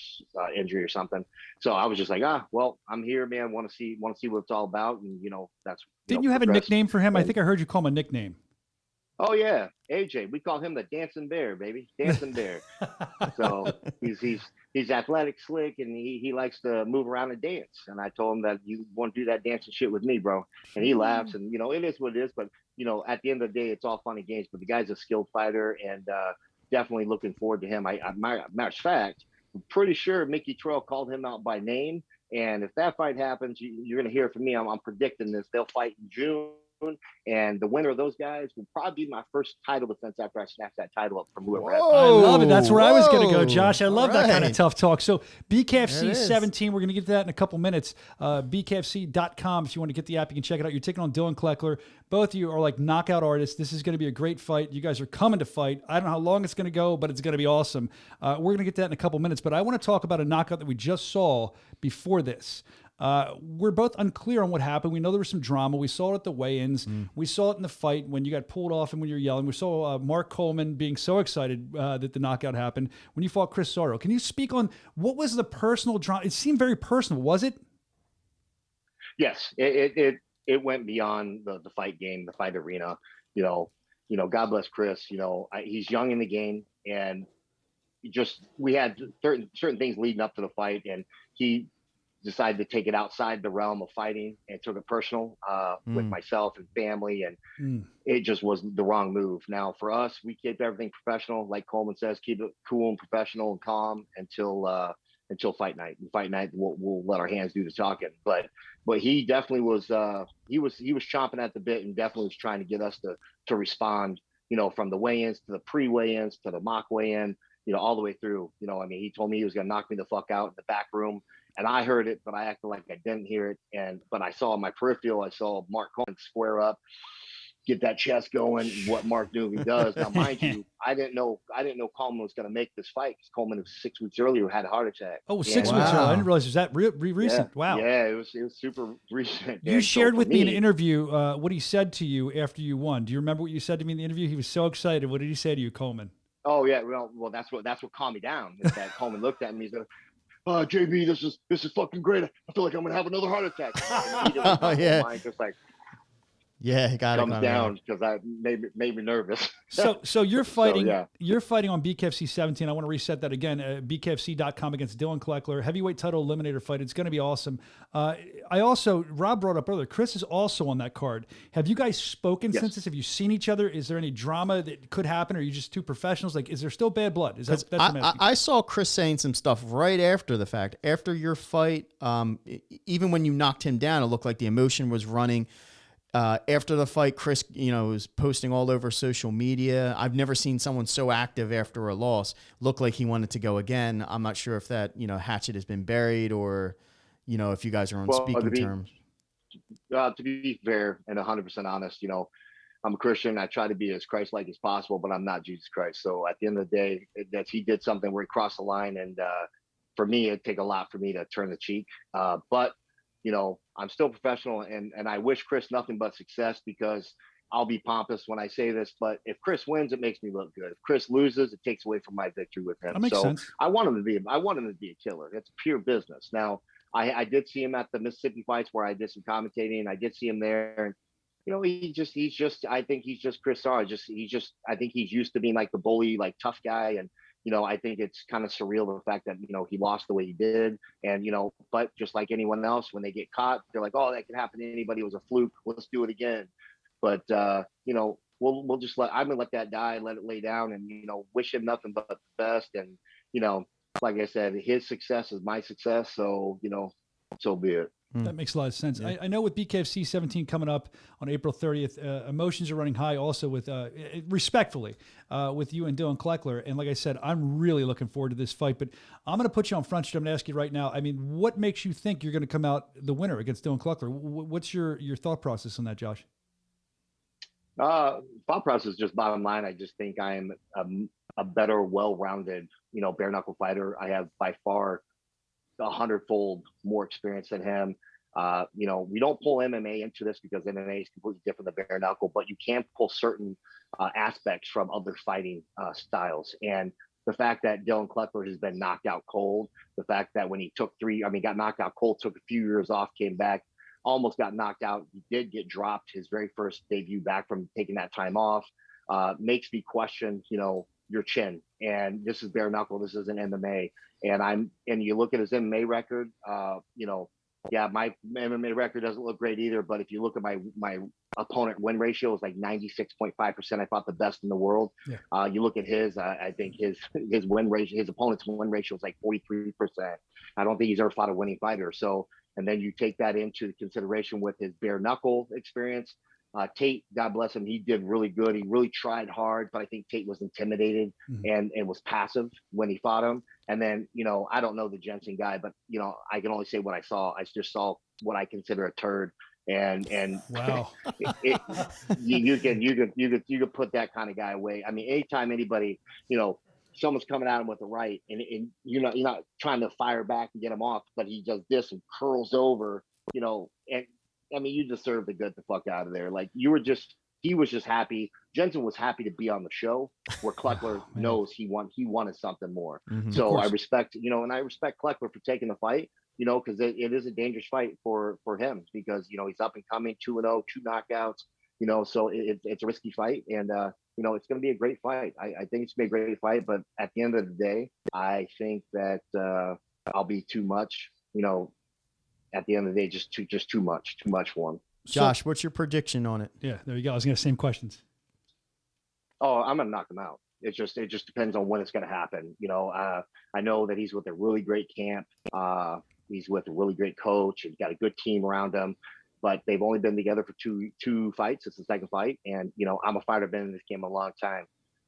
injury or something. So I was just like, well, I'm here, man. Want to see what it's all about. And that's. Didn't you have a nickname for him? I think I heard you call him a nickname. Oh yeah, AJ. We call him the dancing bear, baby, dancing bear. So he's athletic, slick, and he likes to move around and dance. And I told him that you want to do that dancing shit with me, bro. And he laughs, and it is what it is. But at the end of the day, it's all fun and games. But the guy's a skilled fighter, and definitely looking forward to him. Matter of fact, I'm pretty sure Mickey Trail called him out by name. And if that fight happens, you're going to hear from me. I'm predicting this. They'll fight in June. And the winner of those guys will probably be my first title defense after I snatch that title up from whoever. I love it. That's where I was going to go, Josh. I love that kind of right. tough talk. So BKFC 17, we're going to get to that in a couple minutes. BKFC.com. If you want to get the app, you can check it out. You're taking on Dillion Clecker. Both of you are like knockout artists. This is going to be a great fight. You guys are coming to fight. I don't know how long it's going to go, but it's going to be awesome. We're going to get to that in a couple minutes. But I want to talk about a knockout that we just saw before this. We're both unclear on what happened. We know there was some drama. We saw it at the weigh-ins. We saw it in the fight when you got pulled off and when you're yelling. We saw Mark Coleman being so excited that the knockout happened when you fought Chris Sorrow. Can you speak on what was the personal drama? It seemed very personal, was it? Yes, it went beyond the fight game, the fight arena. God bless Chris. He's young in the game, and we had certain things leading up to the fight, and he decided to take it outside the realm of fighting and took it personal with myself and family, and it just was the wrong move. Now for us, we keep everything professional, like Coleman says, keep it cool and professional and calm until fight night. And fight night, we'll let our hands do the talking. But he definitely was he was chomping at the bit and definitely was trying to get us to respond. From the weigh-ins to the pre-weigh-ins to the mock weigh-in, all the way through. He told me he was gonna knock me the fuck out in the back room. And I heard it, but I acted like I didn't hear it. But I saw in my peripheral, I saw Mark Coleman square up, get that chest going, what Mark knew he does. Now, mind you, I didn't know Coleman was going to make this fight because Coleman was 6 weeks earlier had a heart attack. Oh, 6 weeks earlier. I didn't realize. Was that recent? Yeah, wow. Yeah, it was super recent. You shared with me in an interview what he said to you after you won. Do you remember what you said to me in the interview? He was so excited. What did he say to you, Coleman? Oh yeah, well that's what calmed me down. Is that Coleman looked at me, he's like, JB, this is fucking great. I feel like I'm gonna have another heart attack. Oh yeah. Mind just like got comes down because I made me nervous. So you're fighting. So, yeah. You're fighting on BKFC 17. I want to reset that again. BKFC.com against Dillion Clecker, heavyweight title eliminator fight. It's going to be awesome. Rob brought up earlier. Chris is also on that card. Have you guys spoken since this? Have you seen each other? Is there any drama that could happen? Or are you just two professionals? Like, is there still bad blood? I saw Chris saying some stuff right after the fact. After your fight, even when you knocked him down, it looked like the emotion was running. After the fight, Chris, was posting all over social media. I've never seen someone so active after a loss. Looked like he wanted to go again. I'm not sure if that, hatchet has been buried or, if you guys are on speaking terms. To be fair and 100% honest, I'm a Christian. I try to be as Christ-like as possible, but I'm not Jesus Christ. So at the end of the day, that he did something where he crossed the line. And for me, it'd take a lot for me to turn the cheek. But I'm still professional, and I wish Chris nothing but success, because I'll be pompous when I say this, but if Chris wins, it makes me look good. If Chris loses, it takes away from my victory with him. That makes sense. I want him to be a killer. It's pure business. Now, I did see him at the Mississippi fights where I did some commentating. I did see him there, and I think he's just Chris Sarr. I think he's used to being like the bully, like tough guy, and I think it's kind of surreal, the fact that, he lost the way he did. And, but just like anyone else, when they get caught, they're like, oh, that can happen to anybody. It was a fluke. Let's do it again. But, we'll just I'm going to let that die, let it lay down, and, wish him nothing but the best. And, like I said, his success is my success. So, so be it. That makes a lot of sense. Yeah. I know with BKFC 17 coming up on April 30th, emotions are running high also with, respectfully, with you and Dillion Clecker. And like I said, I'm really looking forward to this fight. But I'm going to put you on Front Street. I'm going to ask you right now, what makes you think you're going to come out the winner against Dillion Clecker? What's your thought process on that, Josh? Thought process, just bottom line, I just think I am a better, well-rounded, bare knuckle fighter. I have by far 100-fold more experience than him. We don't pull MMA into this because MMA is completely different than bare knuckle, but you can pull certain aspects from other fighting styles. And the fact that Dillion Clecker has been knocked out cold, the fact that when he got knocked out cold, took a few years off, came back, almost got knocked out. He did get dropped his very first debut back from taking that time off. makes me question, your chin. And this is bare knuckle. This isn't MMA. And you look at his MMA record, yeah, my MMA record doesn't look great either. But if you look at my opponent win ratio is like 96.5%. I fought the best in the world. Yeah. You look at his, I think his win ratio, his opponent's win ratio is like 43%. I don't think he's ever fought a winning fighter. So, and then you take that into consideration with his bare knuckle experience. Tate, God bless him, he did really good. He really tried hard, but I think Tate was intimidated and was passive when he fought him. And then, I don't know the Jensen guy, but I can only say what I saw. I just saw what I consider a turd. And wow, you could put that kind of guy away. I mean, anytime anybody, someone's coming at him with the right, and you're not trying to fire back and get him off, but he does this and curls over, and I mean, you deserve to get the fuck out of there. Like he was just happy. Jensen was happy to be on the show, where Clecker knows he wanted something more. So I respect, and I respect Clecker for taking the fight, because it is a dangerous fight for him, because, he's up and coming, 2-0, 2 knockouts, so it's a risky fight. And, it's going to be a great fight. I think it's going to be a great fight, but at the end of the day, I think that I'll be too much, at the end of the day, just too much for him. Josh, what's your prediction on it? Yeah, there you go. I was going to same questions. Oh, I'm going to knock him out. It just depends on when it's going to happen. I know that he's with a really great camp. He's with a really great coach. He's got a good team around him, but they've only been together for two fights. It's the second fight. And, I'm a fighter, been in this game a long time.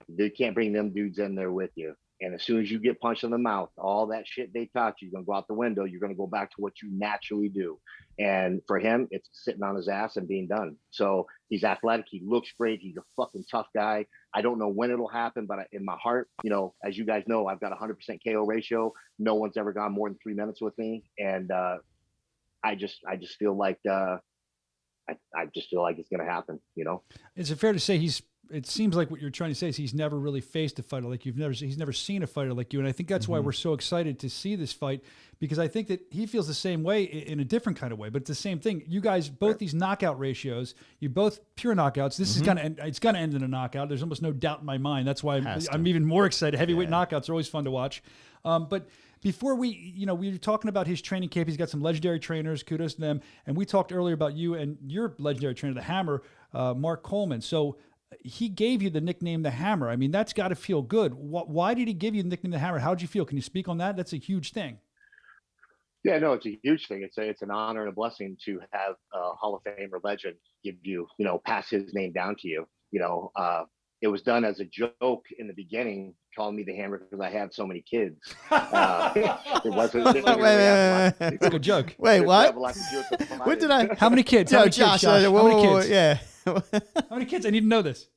They can't bring them dudes in there with you. And as soon as you get punched in the mouth, all that shit they taught you, you're going to go out the window. You're going to go back to what you naturally do. And for him, it's sitting on his ass and being done. So he's athletic. He looks great. He's a fucking tough guy. I don't know when it'll happen, but in my heart, as you guys know, I've got 100% KO ratio. No one's ever gone more than 3 minutes with me. And I just feel like I just feel like it's going to happen, Is it fair to say it seems like what you're trying to say is he's never really faced a fighter like he's never seen a fighter like you. And I think that's why we're so excited to see this fight, because I think that he feels the same way in a different kind of way, but it's the same thing. You guys, both these knockout ratios, you both pure knockouts. This is it's going to end in a knockout. There's almost no doubt in my mind. That's why I'm even more excited. Heavyweight knockouts are always fun to watch. But before we were talking about his training camp. He's got some legendary trainers. Kudos to them. And we talked earlier about you and your legendary trainer, the Hammer, Mark Coleman. So he gave you the nickname the Hammer. I mean, that's got to feel good. Why did he give you the nickname the Hammer? How did you feel? Can you speak on that? That's a huge thing. Yeah, no, it's a huge thing. It's an honor and a blessing to have a Hall of Famer legend give you, pass his name down to you. It was done as a joke in the beginning, calling me the Hammer because I had so many kids. It wasn't. Wait. It's a good joke. Wait, what? What did I? How many kids? No, Josh. How many kids? Yeah. How many kids? I need to know this.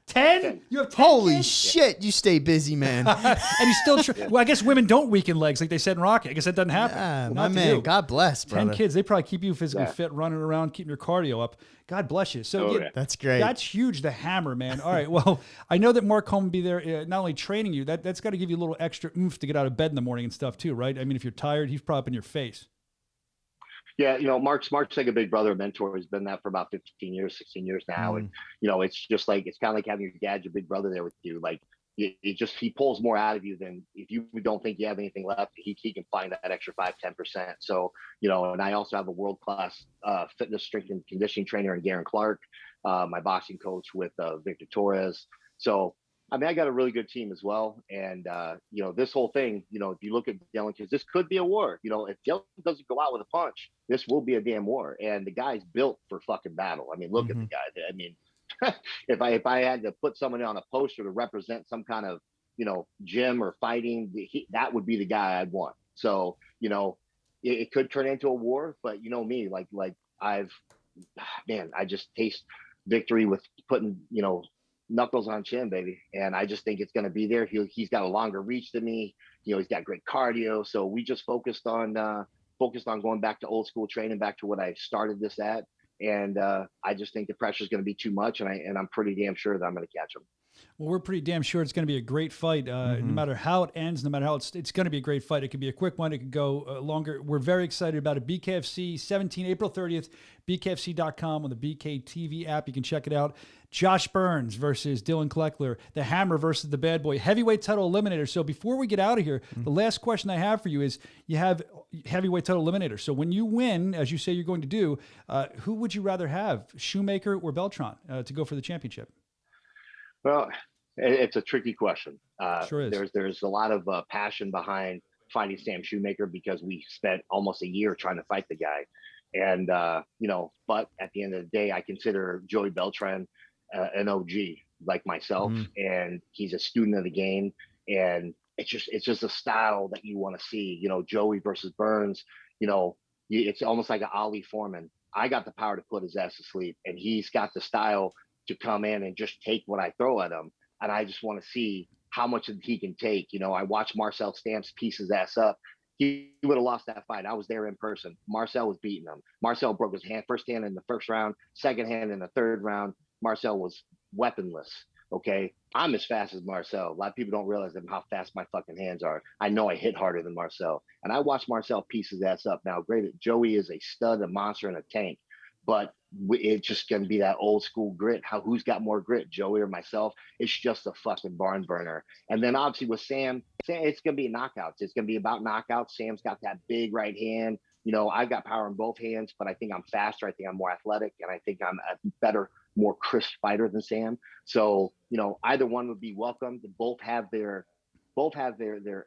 10? You have 10 Holy kids? shit, you stay busy, man. And he's still well, I guess women don't weaken legs like they said in Rocky. I guess that doesn't happen. Yeah, Not my to man. you. God bless, brother. 10 kids, they probably keep you physically fit, running around, keeping your cardio up. God bless you. So That's great. That's huge, the Hammer, man. All right, well, I know that Mark Coleman will be there not only training you, that's got to give you a little extra oomph to get out of bed in the morning and stuff too, right? I mean, if you're tired, he's probably up in your face. Yeah, Mark's like a big brother, mentor. He's been that for about 15 years, 16 years now. And, it's just like, it's kind of like having your dad, your big brother there with you. Like, he pulls more out of you than if you don't think you have anything left, he can find that extra 5-10%. So, and I also have a world-class fitness, strength and conditioning trainer in Garen Clark, my boxing coach with Victor Torres. So, I mean, I got a really good team as well. And, this whole thing, if you look at Dillion, because this could be a war, if Dillion doesn't go out with a punch, this will be a damn war. And the guy's built for fucking battle. I mean, look at the guy. I mean, if I had to put someone on a poster to represent some kind of, gym or fighting, that would be the guy I'd want. So, it could turn into a war, but me, I just taste victory with putting, knuckles on chin, baby. And I just think it's going to be there. He's got a longer reach than me. He's got great cardio. So we just focused on going back to old school training, back to what I started this at. And I just think the pressure is going to be too much. And I'm pretty damn sure that I'm going to catch him. Well, we're pretty damn sure it's going to be a great fight. No matter how it ends, no matter how it's going to be a great fight. It could be a quick one. It could go longer. We're very excited about it. BKFC 17, April 30th, BKFC.com on the BKTV app. You can check it out. Josh Burns versus Dillion Clecker. The Hammer versus the Bad Boy. Heavyweight title eliminator. So before we get out of here, the last question I have for you is, you have heavyweight title eliminator. So when you win, as you say you're going to do, who would you rather have, Shoemaker or Beltran, to go for the championship? Well, it's a tricky question. Sure is. There's a lot of passion behind fighting Sam Shoemaker because we spent almost a year trying to fight the guy. And, but at the end of the day, I consider Joey Beltran an OG like myself, and he's a student of the game. And it's just a style that you want to see, Joey versus Burns, it's almost like an Ali Foreman. I got the power to put his ass to sleep, and he's got the style to come in and just take what I throw at him. And I just want to see how much he can take. I watched Marcel Stamps piece his ass up. He would have lost that fight. I was there in person. Marcel was beating him. Marcel broke his first hand in the first round, second hand in the third round. Marcel was weaponless. Okay. I'm as fast as Marcel. A lot of people don't realize how fast my fucking hands are. I know I hit harder than Marcel. And I watched Marcel piece his ass up. Now, great, Joey is a stud, a monster, and a tank. But it's just going to be that old school grit. Who's got more grit, Joey or myself? It's just a fucking barn burner. And then obviously with Sam, it's going to be knockouts. It's going to be about knockouts. Sam's got that big right hand. I've got power in both hands, but I think I'm faster. I think I'm more athletic, and I think I'm a better, more crisp fighter than Sam. So, either one would be welcome. Both have their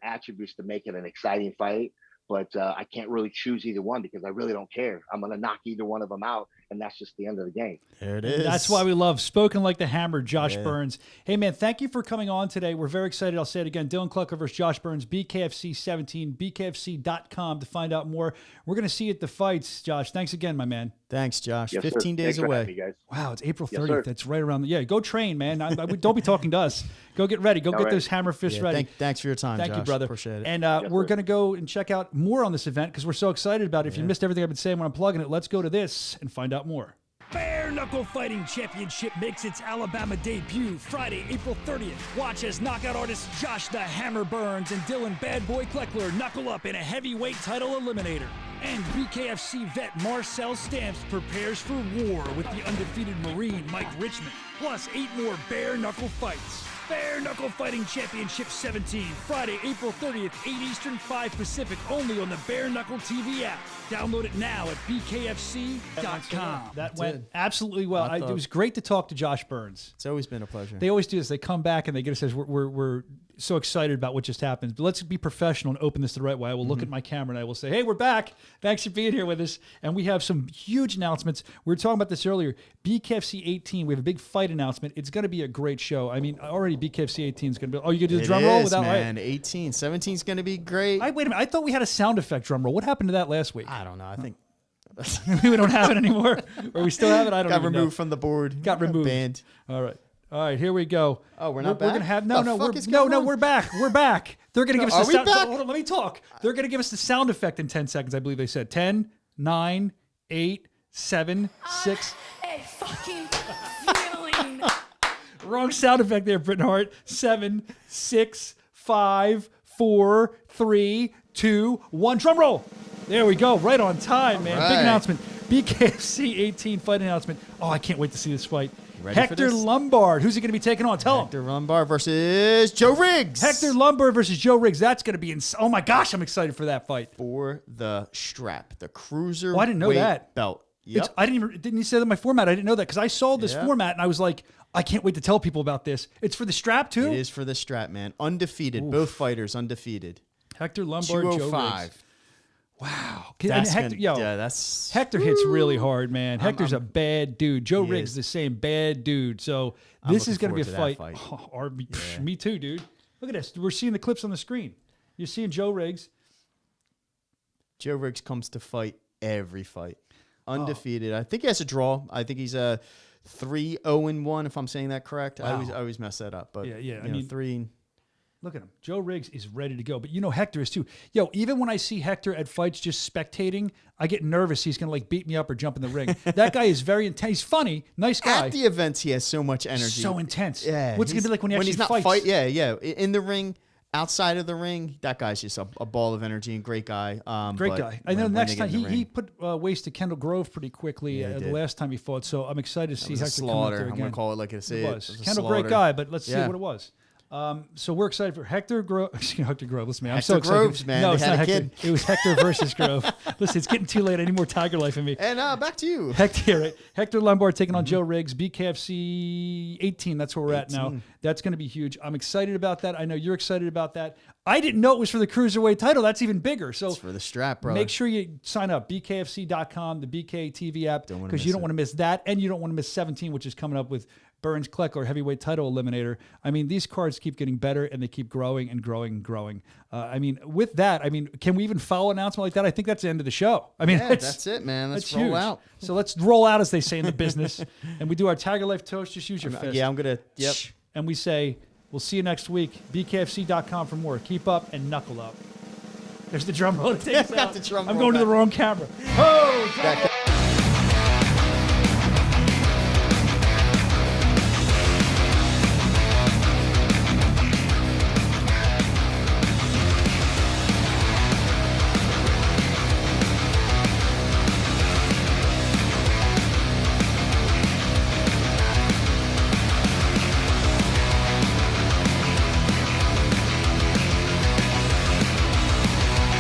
attributes to make it an exciting fight. But I can't really choose either one because I really don't care. I'm going to knock either one of them out, and that's just the end of the game. There it is. That's why we love Spoken Like the Hammer, Josh Burns. Hey, man, thank you for coming on today. We're very excited. I'll say it again. Dillion Clecker versus Josh Burns, BKFC 17, BKFC.com to find out more. We're going to see you at the fights, Josh. Thanks again, my man. Thanks, Josh. Yes, 15 days away. Me, guys. Wow, it's April 30th. Yes, That's right around go train, man. Don't be talking to us. Go get ready. Go get those hammer fists ready. Thanks for your time, Thank Josh. you, brother. Appreciate it. And we're going to go and check out more on this event because we're so excited about it. If you missed everything I've been saying when I'm plugging it, let's go to this and find out more. Bare Knuckle Fighting Championship makes its Alabama debut Friday, April 30th. Watch as knockout artists Josh the Hammer Burns and Dillion Bad Boy Clecker knuckle up in a heavyweight title eliminator. And BKFC vet Marcel Stamps prepares for war with the undefeated Marine Mike Richmond. Plus 8 more bare knuckle fights. Bare Knuckle Fighting Championship 17, Friday, April 30th, 8 Eastern, 5 Pacific, only on the Bare Knuckle TV app. Download it now at BKFC.com. That went absolutely well. It was great to talk to Josh Burns. It's always been a pleasure. They always do this. They come back and they get us says we're so excited about what just happened. But let's be professional and open this the right way. I will look at my camera and I will say, hey, we're back. Thanks for being here with us. And we have some huge announcements. We were talking about this earlier. BKFC 18, we have a big fight announcement. It's going to be a great show. I mean, already BKFC 18 is going to be. Oh, you can do the drum roll without man. 18, 17 is going to be great. Wait a minute. I thought we had a sound effect drum roll. What happened to that last week? I don't know. I think we don't have it anymore. Or we still have it? I don't know. Got removed from the board. Got removed. Banned. All right, here we go. Oh, we're not back? We're gonna have we're back. We're back. They're gonna give us Are the we sound. back? Hold on, let me talk. They're gonna give us the sound effect in 10 seconds. I believe they said 10, 9, 8, 7, 6. A fucking feeling. Wrong sound effect there, Britton Hart. 7, 6, 5, 4, 3, 2, 1. Drum roll. There we go. Right on time, man. Right. Big announcement. BKFC 18 fight announcement. Oh, I can't wait to see this fight. Ready for Hector this? Lombard. Who's he going to be taking on? Tell him. Hector Lombard versus Joe Riggs. Hector Lombard versus Joe Riggs. That's going to be oh my gosh, I'm excited for that fight. For the strap, the cruiser. Oh, I didn't know that. Belt. Yep. Didn't you say that in my format? I didn't know that because I saw this format and I was like, I can't wait to tell people about this. It's for the strap too? It is for the strap, man. Undefeated. Both fighters undefeated. Hector Lombard, Joe 205. Riggs. Wow. Hector hits really hard, man. Hector's a bad dude. Joe He Riggs is. the same bad dude. So this is going to be a looking fight. forward to that fight. Me too, dude. Look at this. We're seeing the clips on the screen. You're seeing Joe Riggs. Joe Riggs comes to fight every fight. Undefeated. I think he has a draw. I think he's a 3-0-1, if I'm saying that correct. Wow. I always mess that up. But Yeah. I mean, 3. Look at him. Joe Riggs is ready to go. But you know Hector is too. Yo, even when I see Hector at fights just spectating, I get nervous he's going to like beat me up or jump in the ring. That guy is very intense. He's funny, nice guy. At the events, he has so much energy. So intense. Yeah. What's it going to be like when he actually he's not fights? Yeah. In the ring, outside of the ring, that guy's just a ball of energy and great guy. Great guy. I know when next they get time in the he ring, put waste to Kendall Grove pretty quickly Yeah, he the did. last time he fought. So I'm excited to it see was a Hector come out slaughter. there I'm again. going to call it like I say. It was. It was a Kendall, great slaughter. guy, but let's see Yeah. what it was. So we're excited for Hector Grove. Hector Grove. Listen, man, I'm Hector so excited. Groves, man. No, They it's had not a Hector. kid. It was Hector versus Grove. Listen, it's getting too late. I need more Tiger Life in me. And back to you. Hector, right? Hector Lombard taking on Joe Riggs, BKFC 18. That's where we're at now. That's going to be huge. I'm excited about that. I know you're excited about that. I didn't know it was for the Cruiserweight title. That's even bigger. So It's for the strap, bro. make sure you sign up, BKFC.com, the BKTV app, Don't wanna because miss you don't it. want to miss that, and you don't want to miss 17, which is coming up with Burns Clecker, heavyweight title eliminator. I mean, these cards keep getting better, and they keep growing and growing and growing. I mean, with that, I mean, can we even follow an announcement like that? I think that's the end of the show. I mean, Yeah, that's it, man. Let's that's roll huge. out. So let's roll out, as they say in the business, and we do our Tiger Life toast. Just use your fist. Yeah, I'm going to. Yep. And we say, we'll see you next week. BKFC.com for more. Keep up and knuckle up. There's the drum roll to take us Got out. the drum I'm roll going to the back. wrong camera. Oh, drum roll.